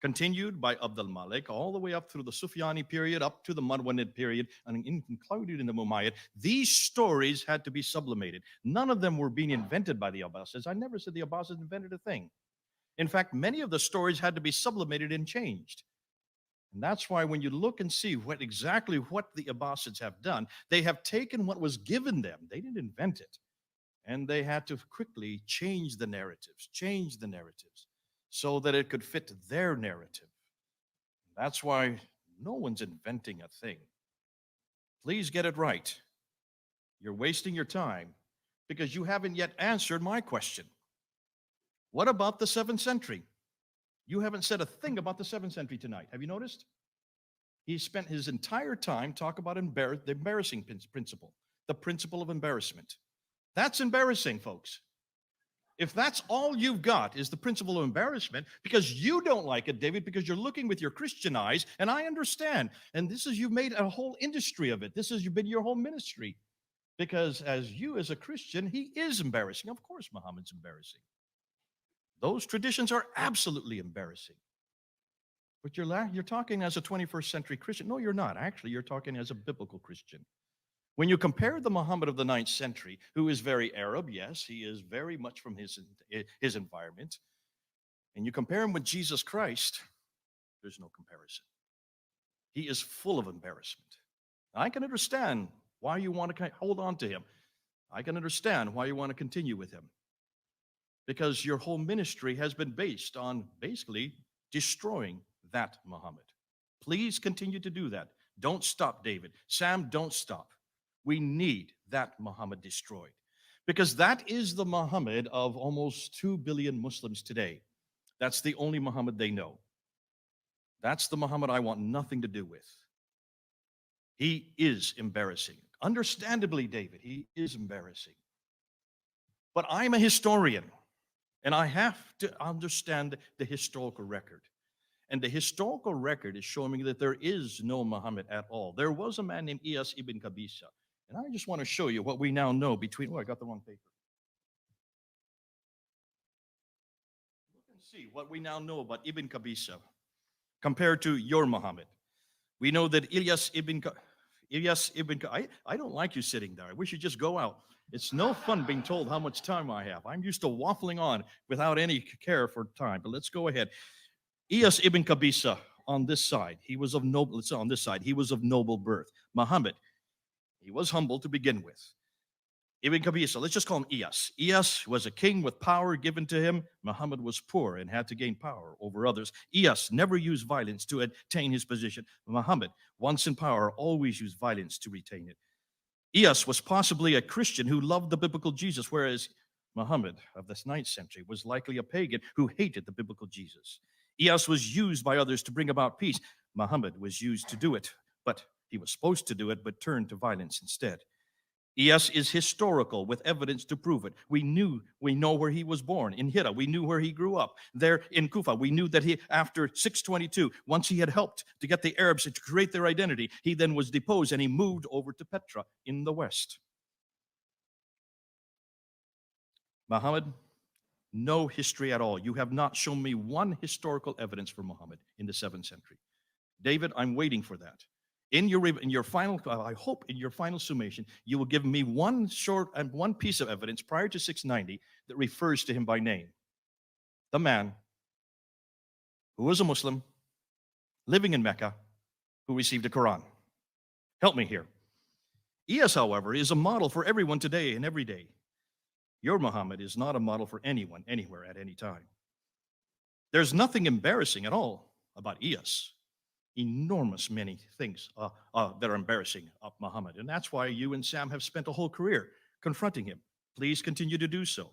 continued by Abd al-Malik, all the way up through the Sufyani period, up to the Marwanid period, and included in the Umayyad. These stories had to be sublimated. None of them were being invented by the Abbasids. I never said the Abbasids invented a thing. In fact, many of the stories had to be sublimated and changed. And that's why when you look and see exactly what the Abbasids have done, they have taken what was given them. They didn't invent it. And they had to quickly change the narratives so that it could fit their narrative. That's why no one's inventing a thing. Please get it right. You're wasting your time because you haven't yet answered my question. What about the 7th century? You haven't said a thing about the 7th century tonight. Have you noticed? He spent his entire time talking about the embarrassing principle, the principle of embarrassment. That's embarrassing, folks. If that's all you've got is the principle of embarrassment, because you don't like it, David, because you're looking with your Christian eyes, and I understand. And you've made a whole industry of it. You've been your whole ministry. Because as a Christian, he is embarrassing. Of course, Muhammad's embarrassing. Those traditions are absolutely embarrassing. But you're talking as a 21st century Christian. No, you're not. Actually, you're talking as a biblical Christian. When you compare the Muhammad of the 9th century, who is very Arab, yes, he is very much from his environment, and you compare him with Jesus Christ, there's no comparison. He is full of embarrassment. I can understand why you want to hold on to him. I can understand why you want to continue with him. Because your whole ministry has been based on basically destroying that Muhammad. Please continue to do that. Don't stop, David. Sam, don't stop. We need that Muhammad destroyed. Because that is the Muhammad of almost 2 billion Muslims today. That's the only Muhammad they know. That's the Muhammad I want nothing to do with. He is embarrassing. Understandably, David, he is embarrassing. But I'm a historian. And I have to understand the historical record. And the historical record is showing me that there is no Muhammad at all. There was a man named Iyas ibn Qabisa. And I just want to show you what we now know between, I got the wrong paper. Look and see what we now know about Ibn Qabisa compared to your Muhammad. We know that Iyas ibn I don't like you sitting there. I wish you'd just go out. It's no fun being told how much time I have. I'm used to waffling on without any care for time, but let's go ahead. Iyas ibn Qabisa on this side, he was of noble birth. Muhammad, he was humble to begin with. Ibn Qabisa, let's just call him Iyas. Iyas was a king with power given to him. Muhammad was poor and had to gain power over others. Iyas never used violence to attain his position. Muhammad, once in power, always used violence to retain it. Iyas was possibly a Christian who loved the biblical Jesus, whereas Muhammad of the 9th century was likely a pagan who hated the biblical Jesus. Iyas was used by others to bring about peace. Muhammad was used to do it, but he was supposed to do it, but turned to violence instead. ES is historical with evidence to prove it. We know where he was born in Hira. We knew where he grew up there in Kufa. We knew that he, after 622, once he had helped to get the Arabs to create their identity, he then was deposed and he moved over to Petra in the west. Muhammad, no history at all. You have not shown me one historical evidence for Muhammad in the 7th century. David, I'm waiting for that. In your final, I hope in your final summation, you will give me one piece of evidence prior to 690 that refers to him by name. The man who was a Muslim, living in Mecca, who received a Quran. Help me here. ES, however, is a model for everyone today and every day. Your Muhammad is not a model for anyone, anywhere, at any time. There's nothing embarrassing at all about ES. Enormous many things that are embarrassing of Muhammad. And that's why you and Sam have spent a whole career confronting him. Please continue to do so.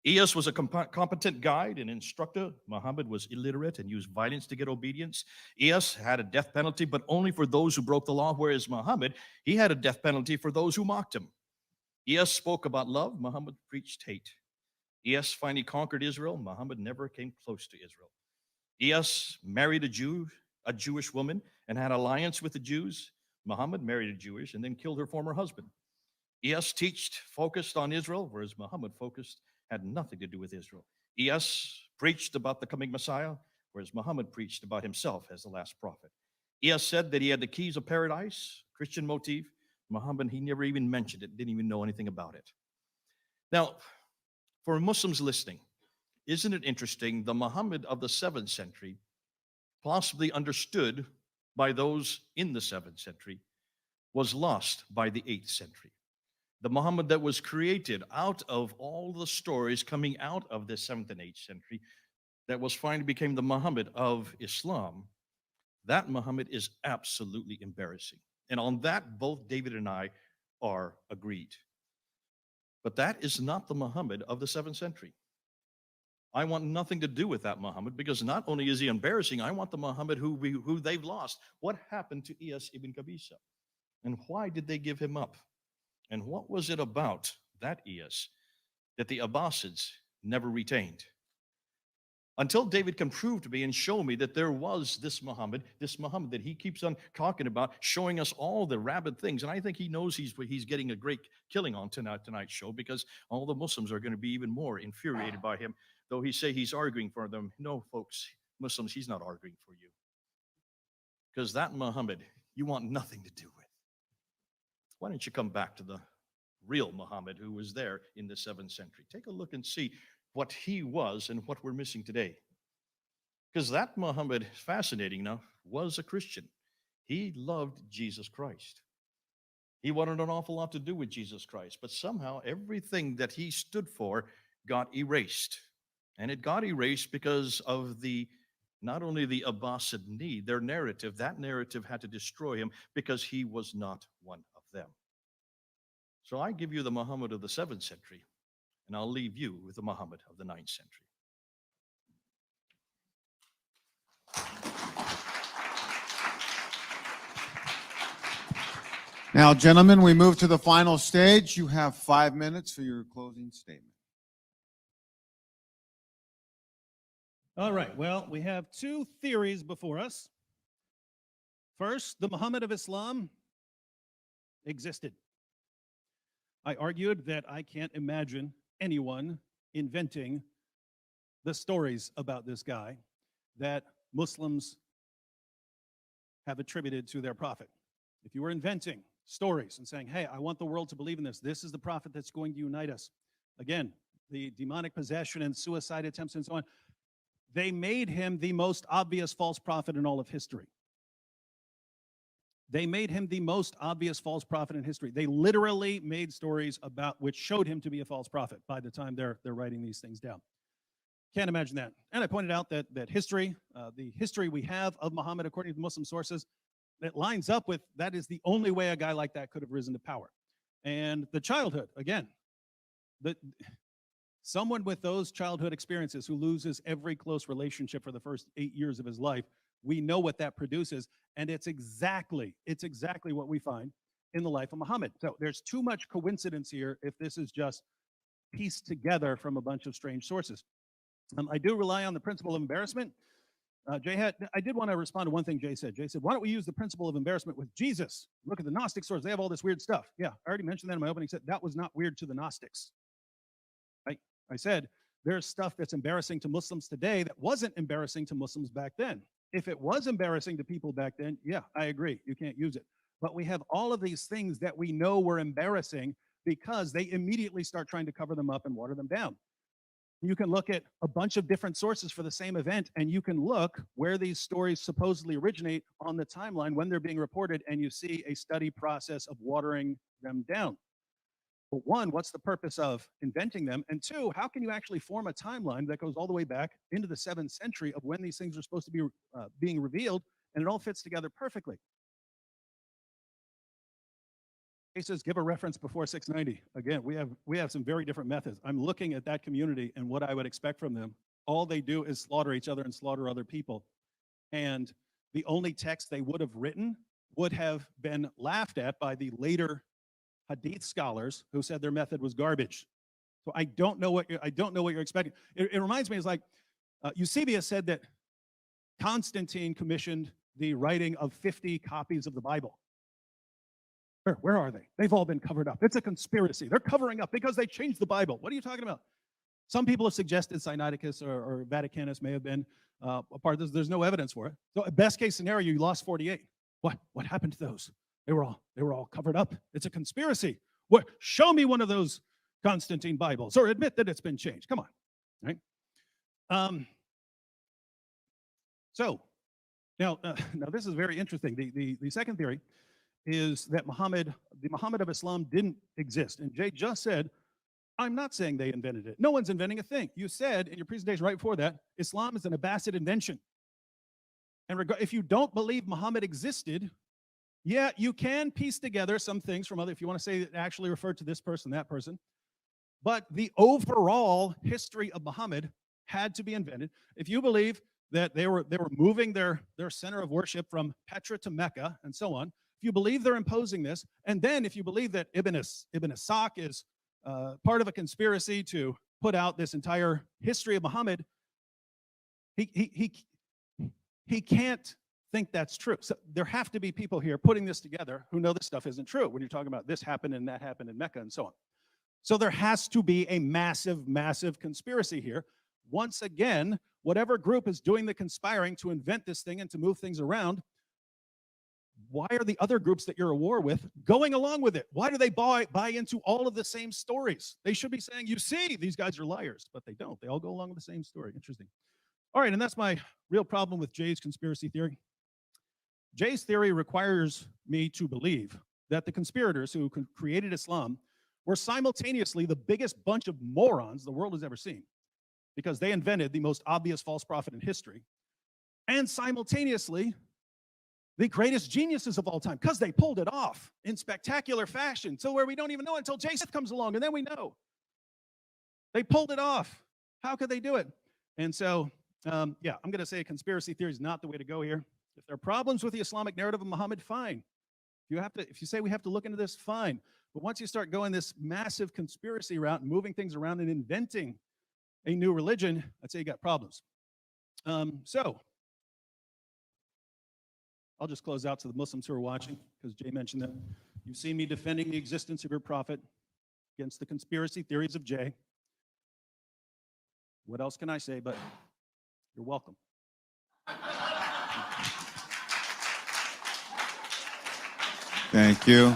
ES was a competent guide and instructor. Muhammad was illiterate and used violence to get obedience. ES had a death penalty, but only for those who broke the law, whereas Muhammad, he had a death penalty for those who mocked him. ES spoke about love. Muhammad preached hate. ES finally conquered Israel. Muhammad never came close to Israel. ES married a Jewish woman, and had alliance with the Jews. Muhammad married a Jewish and then killed her former husband. ES focused on Israel, whereas Muhammad had nothing to do with Israel. ES preached about the coming Messiah, whereas Muhammad preached about himself as the last prophet. ES said that he had the keys of paradise, Christian motif. Muhammad, he never even mentioned it, didn't even know anything about it. Now, for Muslims listening, isn't it interesting? The Muhammad of the 7th century, possibly understood by those in the 7th century, was lost by the 8th century. The Muhammad that was created out of all the stories coming out of the 7th and 8th century, that was finally became the Muhammad of Islam, that Muhammad is absolutely embarrassing. And on that, both David and I are agreed. But that is not the Muhammad of the 7th century. I want nothing to do with that Muhammad, because not only is he embarrassing, I want the Muhammad who they've lost. What happened to Iyas ibn Qabisa? And why did they give him up? And what was it about that Iyas that the Abbasids never retained? Until David can prove to me and show me that there was this Muhammad that he keeps on talking about, showing us all the rabid things. And I think he knows he's getting a great killing on tonight's show, because all the Muslims are going to be even more infuriated by him. Though he say he's arguing for them. No, folks, Muslims, he's not arguing for you. Because that Muhammad, you want nothing to do with. Why don't you come back to the real Muhammad who was there in the 7th century? Take a look and see what he was and what we're missing today. Because that Muhammad, fascinating enough, was a Christian. He loved Jesus Christ. He wanted an awful lot to do with Jesus Christ, but somehow everything that he stood for got erased. And it got erased because of not only the Abbasid need, their narrative, that narrative had to destroy him because he was not one of them. So I give you the Muhammad of the 7th century, and I'll leave you with the Muhammad of the 9th century. Now, gentlemen, we move to the final stage. You have 5 minutes for your closing statement. All right, well, we have two theories before us. First, the Muhammad of Islam existed. I argued that I can't imagine anyone inventing the stories about this guy that Muslims have attributed to their prophet. If you were inventing stories and saying, hey, I want the world to believe in this, this is the prophet that's going to unite us. Again, the demonic possession and suicide attempts and so on, they made him the most obvious false prophet in all of history. They made him the most obvious false prophet in history. They literally made stories about which showed him to be a false prophet by the time they're writing these things down. Can't imagine that. And I pointed out that history, the history we have of Muhammad according to Muslim sources, that lines up with that is the only way a guy like that could have risen to power. And the childhood, again, someone with those childhood experiences who loses every close relationship for the first 8 years of his life, we know what that produces, and it's exactly what we find in the life of Muhammad. So there's too much coincidence here if this is just pieced together from a bunch of strange sources. I do rely on the principle of embarrassment. I did want to respond to one thing Jay said. Jay said, why don't we use the principle of embarrassment with Jesus? Look at the Gnostic source. They have all this weird stuff. Yeah, I already mentioned that in my opening. Said that was not weird to the Gnostics. I said, there's stuff that's embarrassing to Muslims today that wasn't embarrassing to Muslims back then. If it was embarrassing to people back then, yeah, I agree. You can't use it. But we have all of these things that we know were embarrassing because they immediately start trying to cover them up and water them down. You can look at a bunch of different sources for the same event, and you can look where these stories supposedly originate on the timeline when they're being reported, and you see a study process of watering them down. But one, what's the purpose of inventing them? And two, how can you actually form a timeline that goes all the way back into the 7th century of when these things are supposed to be being revealed, and it all fits together perfectly? He says, give a reference before 690. Again, we have some very different methods. I'm looking at that community and what I would expect from them. All they do is slaughter each other and slaughter other people. And the only text they would have written would have been laughed at by the later Hadith scholars who said their method was garbage. So I don't know what you're expecting. It reminds me, it's like Eusebius said that Constantine commissioned the writing of 50 copies of the Bible. Where are they? They've all been covered up. It's a conspiracy. They're covering up because they changed the Bible. What are you talking about? Some people have suggested Sinaiticus or Vaticanus may have been a part of this. There's no evidence for it. So best case scenario, you lost 48. What happened to those? They were all covered up. It's a conspiracy. What? Show me one of those Constantine Bibles, or admit that it's been changed. Come on, right? So now this is very interesting. The second theory is that the Muhammad of Islam didn't exist. And Jay just said, I'm not saying they invented it. No one's inventing a thing. You said in your presentation right before that, Islam is an Abbasid invention. And if you don't believe Muhammad existed, yeah, you can piece together some things from other, if you want to say it actually referred to this person, that person. But the overall history of Muhammad had to be invented. If you believe that they were moving their center of worship from Petra to Mecca and so on, if you believe they're imposing this, and then if you believe that Ibn Ishaq is part of a conspiracy to put out this entire history of Muhammad, he can't think that's true. So there have to be people here putting this together who know this stuff isn't true when you're talking about this happened and that happened in Mecca and so on. So there has to be a massive, massive conspiracy here. Once again, whatever group is doing the conspiring to invent this thing and to move things around, why are the other groups that you're at war with going along with it? Why do they buy into all of the same stories? They should be saying, you see, these guys are liars, but they don't. They all go along with the same story. Interesting. All right, and that's my real problem with Jay's conspiracy theory. Jay's theory requires me to believe that the conspirators who created Islam were simultaneously the biggest bunch of morons the world has ever seen, because they invented the most obvious false prophet in history, and simultaneously the greatest geniuses of all time, because they pulled it off in spectacular fashion, so where we don't even know until Jason comes along, and then we know. They pulled it off. How could they do it? And so, yeah, I'm going to say conspiracy theory is not the way to go here. If there are problems with the Islamic narrative of Muhammad, fine. If you say we have to look into this, fine. But once you start going this massive conspiracy route and moving things around and inventing a new religion, I'd say you got problems. So I'll just close out to the Muslims who are watching, because Jay mentioned that. You've seen me defending the existence of your prophet against the conspiracy theories of Jay. What else can I say? But you're welcome. Thank you.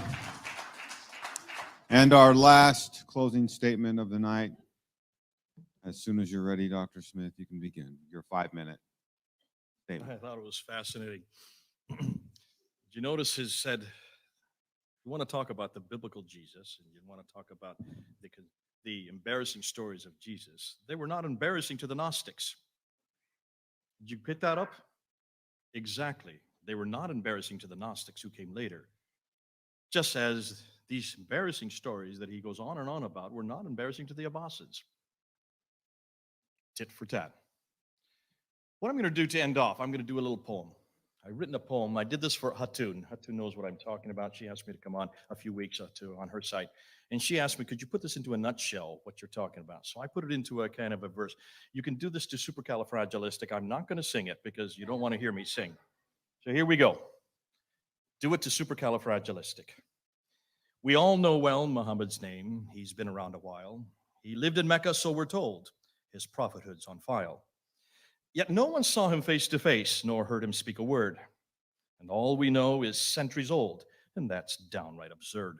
And our last closing statement of the night. As soon as you're ready, Dr. Smith, you can begin your 5-minute statement. I thought it was fascinating. Did you notice he said, you want to talk about the biblical Jesus, and you want to talk about the embarrassing stories of Jesus. They were not embarrassing to the Gnostics. Did you pick that up? Exactly. They were not embarrassing to the Gnostics who came later. Just as these embarrassing stories that he goes on and on about were not embarrassing to the Abbasids. Tit for tat. What I'm going to do to end off, I'm going to do a little poem. I've written a poem. I did this for Hatun. Hatun knows what I'm talking about. She asked me to come on a few weeks on her site. And she asked me, could you put this into a nutshell, what you're talking about? So I put it into a kind of a verse. You can do this to supercalifragilistic. I'm not going to sing it because you don't want to hear me sing. So here we go. Do it to supercalifragilistic. We all know well Muhammad's name. He's been around a while. He lived in Mecca, so we're told. His prophethood's on file. Yet no one saw him face to face, nor heard him speak a word. And all we know is centuries old, and that's downright absurd.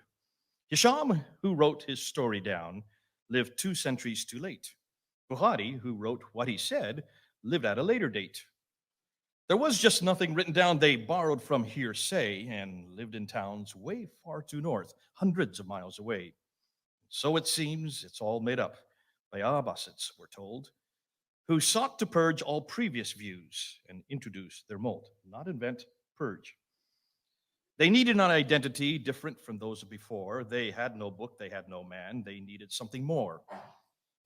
Hisham, who wrote his story down, lived 2 centuries too late. Bukhari, who wrote what he said, lived at a later date. There was just nothing written down. They borrowed from hearsay and lived in towns way far too north, hundreds of miles away. So it seems it's all made up by Abbasids, we're told, who sought to purge all previous views and introduce their mold, not invent, purge. They needed an identity different from those before. They had no book, they had no man, they needed something more.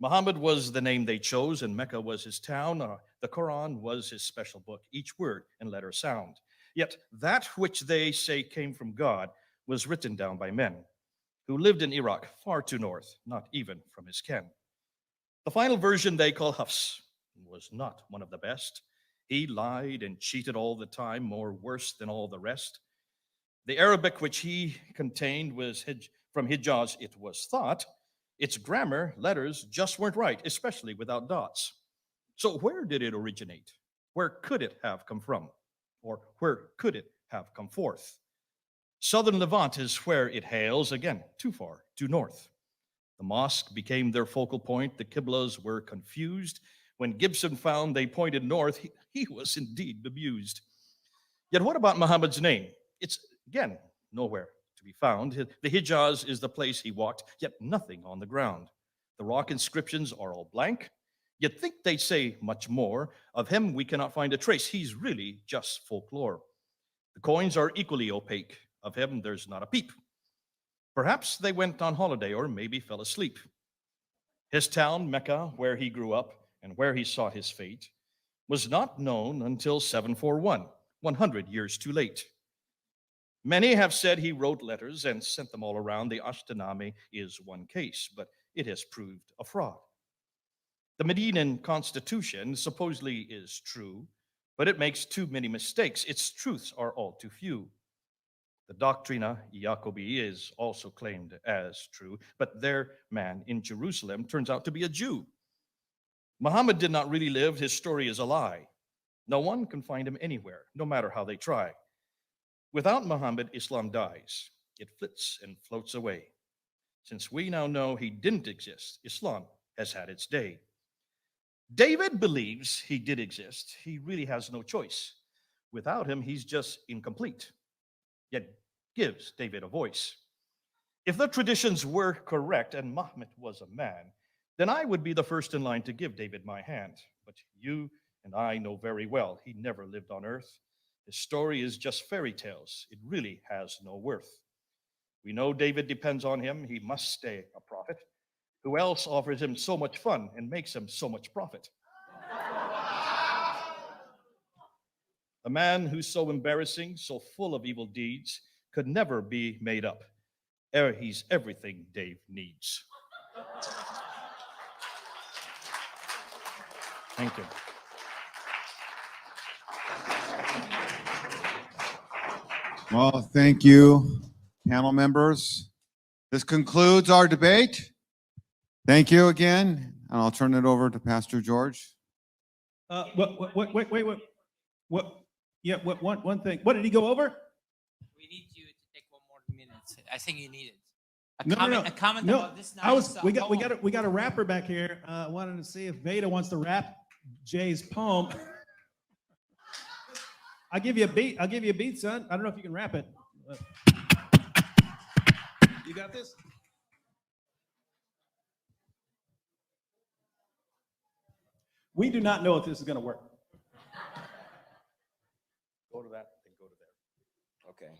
Muhammad was the name they chose, and Mecca was his town. The Quran was his special book, each word and letter sound. Yet that which they say came from God was written down by men who lived in Iraq, far too north, not even from his ken. The final version they call Hafs was not one of the best. He lied and cheated all the time, more worse than all the rest. The Arabic which he contained was from Hijaz, it was thought. Its grammar, letters just weren't right, especially without dots. So where did it originate? Where could it have come from? Or where could it have come forth? Southern Levant is where it hails, again, too far, too north. The mosque became their focal point. The Qiblas were confused. When Gibson found they pointed north, he was indeed bemused. Yet what about Muhammad's name? It's, again, nowhere to be found. The Hijaz is the place he walked, yet nothing on the ground. The rock inscriptions are all blank. You'd think they'd say much more. Of him, we cannot find a trace. He's really just folklore. The coins are equally opaque. Of him, there's not a peep. Perhaps they went on holiday or maybe fell asleep. His town, Mecca, where he grew up and where he sought his fate, was not known until 741, 100 years too late. Many have said he wrote letters and sent them all around. The Ashtenami is one case, but it has proved a fraud. The Medinan Constitution supposedly is true, but it makes too many mistakes. Its truths are all too few. The Doctrina Jacobi is also claimed as true, but their man in Jerusalem turns out to be a Jew. Muhammad did not really live. His story is a lie. No one can find him anywhere, no matter how they try. Without Muhammad, Islam dies. It flits and floats away. Since we now know he didn't exist, Islam has had its day. David believes he did exist. He really has no choice. Without him, he's just incomplete, yet gives David a voice. If the traditions were correct and Muhammad was a man, then I would be the first in line to give David my hand. But you and I know very well he never lived on earth. His story is just fairy tales. It really has no worth. We know David depends on him. He must stay a prophet. Who else offers him so much fun and makes him so much profit? A man who's so embarrassing, so full of evil deeds, could never be made up. He's everything Dave needs. Thank you. Well, thank you, panel members. This concludes our debate. Thank you again, and I'll turn it over to Pastor George. Wait. What? Yeah, one thing. What, did he go over? We need you to take 1 more minute. I think you need it. No. A comment No, about this nice we poem. got a rapper back here. Wanted to see if Veda wants to rap Jay's poem. I'll give you a beat, son. I don't know if you can rap it. You got this? We do not know if this is going to work. Go to that, then go to there. Okay.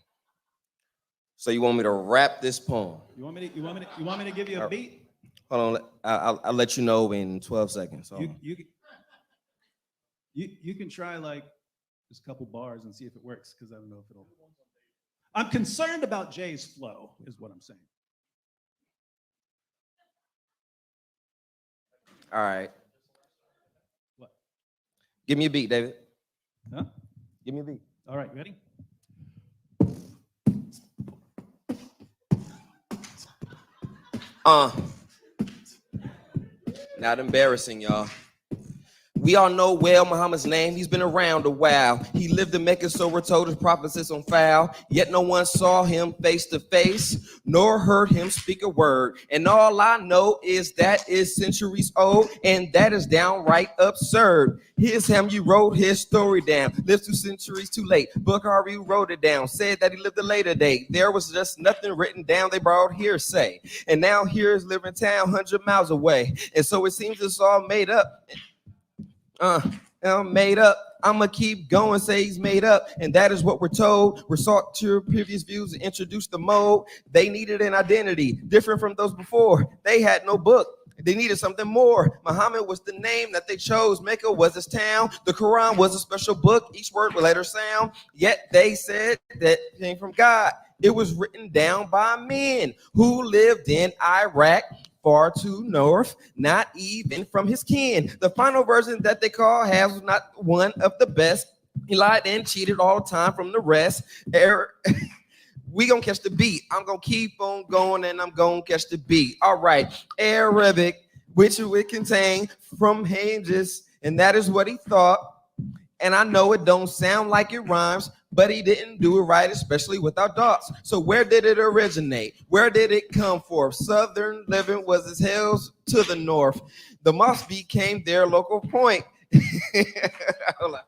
So you want me to rap this poem? You want me to give you a beat? Hold on. I'll let you know in 12 seconds. You can try like just a couple bars and see if it works, because I don't know if it'll. I'm concerned about Jay's flow, is what I'm saying. All right. What? Give me a beat, David. Huh? Give me a beat. All right, ready? Not embarrassing, y'all. We all know well Muhammad's name. He's been around a while. He lived in Mecca, so we're told his prophecies on file. Yet no one saw him face to face, nor heard him speak a word. And all I know is that is centuries old, and that is downright absurd. Here's him, you wrote his story down. Lived 2 centuries too late. Bukhari wrote it down. Said that he lived a later day. There was just nothing written down. They borrowed hearsay. And now here's living town 100 miles away. And so it seems it's all made up. Made up. I'ma keep going, say he's made up, and that is what we're told. We're sought to previous views and introduced the mode. They needed an identity different from those before. They had no book. They needed something more. Muhammad was the name that they chose. Mecca was his town. The Quran was a special book. Each word would letter sound. Yet they said that it came from God. It was written down by men who lived in Iraq, far too north, not even from his kin. The final version that they call has was not one of the best. He lied and cheated all the time from the rest. We gonna catch the beat. I'm gonna keep on going and I'm gonna catch the beat. All right, Arabic, which it would contain from hinges, and that is what he thought. And I know it don't sound like it rhymes, but he didn't do it right, especially without dots. So where did it originate? Where did it come from? Southern living was as hills to the north. The mosque became their local point. Hold on.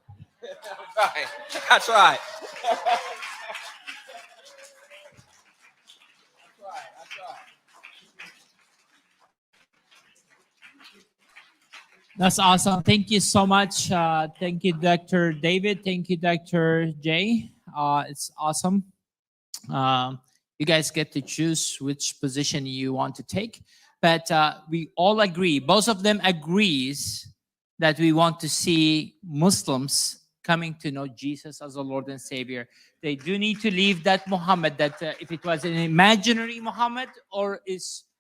I tried. That's awesome. Thank you so much. Thank you, Dr. David. Thank you, Dr. Jay. It's awesome. You guys get to choose which position you want to take. But we all agree, both of them agrees that we want to see Muslims coming to know Jesus as a Lord and Savior. They do need to leave that Muhammad, that if it was an imaginary Muhammad or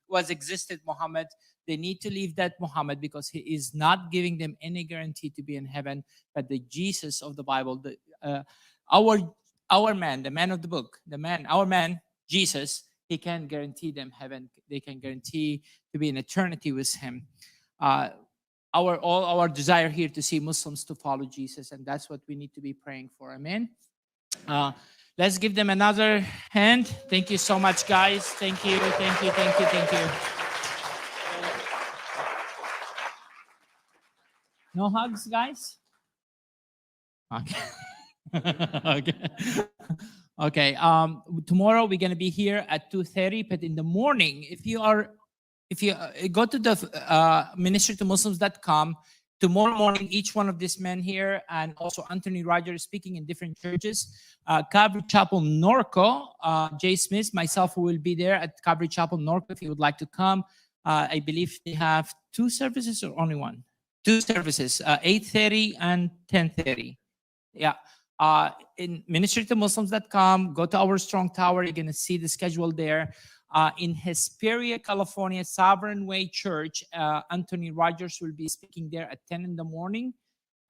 was existed Muhammad, they need to leave that Muhammad, because he is not giving them any guarantee to be in heaven. But the Jesus of the Bible, our man, the man of the book, our man, Jesus, he can guarantee them heaven. They can guarantee to be in eternity with him. All our desire here to see Muslims to follow Jesus, and that's what we need to be praying for. Amen. Let's give them another hand. Thank you so much, guys. Thank you, thank you, thank you, thank you. No hugs, guys? Okay. Okay. Tomorrow we're going to be here at 2:30, but in the morning, if you go to the ministrytomuslims.com, tomorrow morning, each one of these men here, and also Anthony Rogers speaking in different churches, Calvary Chapel Norco, Jay Smith, myself, who will be there at Calvary Chapel Norco if you would like to come. I believe they have 2 services or only one? 2 services, 8:30 and 10:30. Yeah. In ministrytomuslims.com, go to our Strong Tower. You're going to see the schedule there. In Hesperia, California, Sovereign Way Church, Anthony Rogers will be speaking there at 10 in the morning.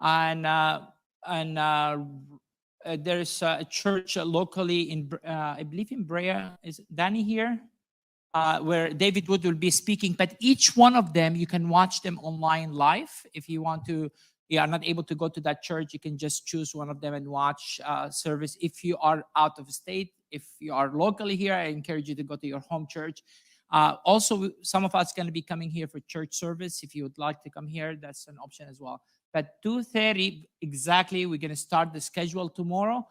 And there's a church locally in, I believe in Brea. Is Danny here? Where David Wood will be speaking. But each one of them, you can watch them online live. If you want to, you are not able to go to that church, you can just choose one of them and watch service. If you are out of state, if you are locally here, I encourage you to go to your home church. Also, some of us going to be coming here for church service. If you would like to come here, that's an option as well. But 2:30 exactly, we're going to start the schedule tomorrow.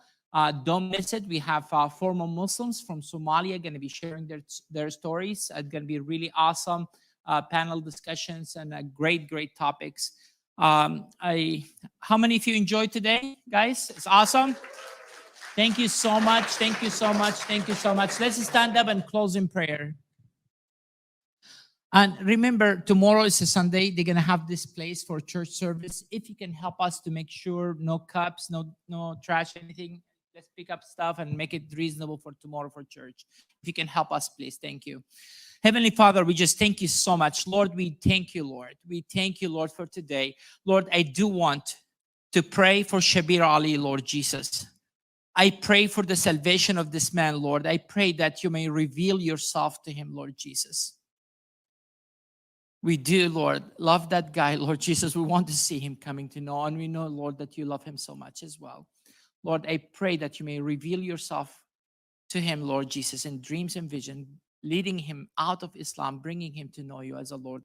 Don't miss it. We have former Muslims from Somalia going to be sharing their stories. It's going to be really awesome panel discussions and great topics. How many of you enjoyed today, guys? It's awesome. Thank you so much. Thank you so much. Thank you so much. Let's stand up and close in prayer. And remember, tomorrow is a Sunday. They're gonna have this place for church service. If you can help us to make sure no cups, no trash, anything, let's pick up stuff and make it reasonable for tomorrow for church. If you can help us, please. Thank you. Heavenly Father, we just thank you so much. Lord, we thank you, Lord. We thank you, Lord, for today. Lord, I do want to pray for Shabir Ali, Lord Jesus. I pray for the salvation of this man, Lord. I pray that you may reveal yourself to him, Lord Jesus. We do, Lord, love that guy, Lord Jesus. We want to see him coming to know, and we know, Lord, that you love him so much as well. Lord, I pray that you may reveal yourself to him, Lord Jesus, in dreams and vision, leading him out of Islam, bringing him to know you as a Lord.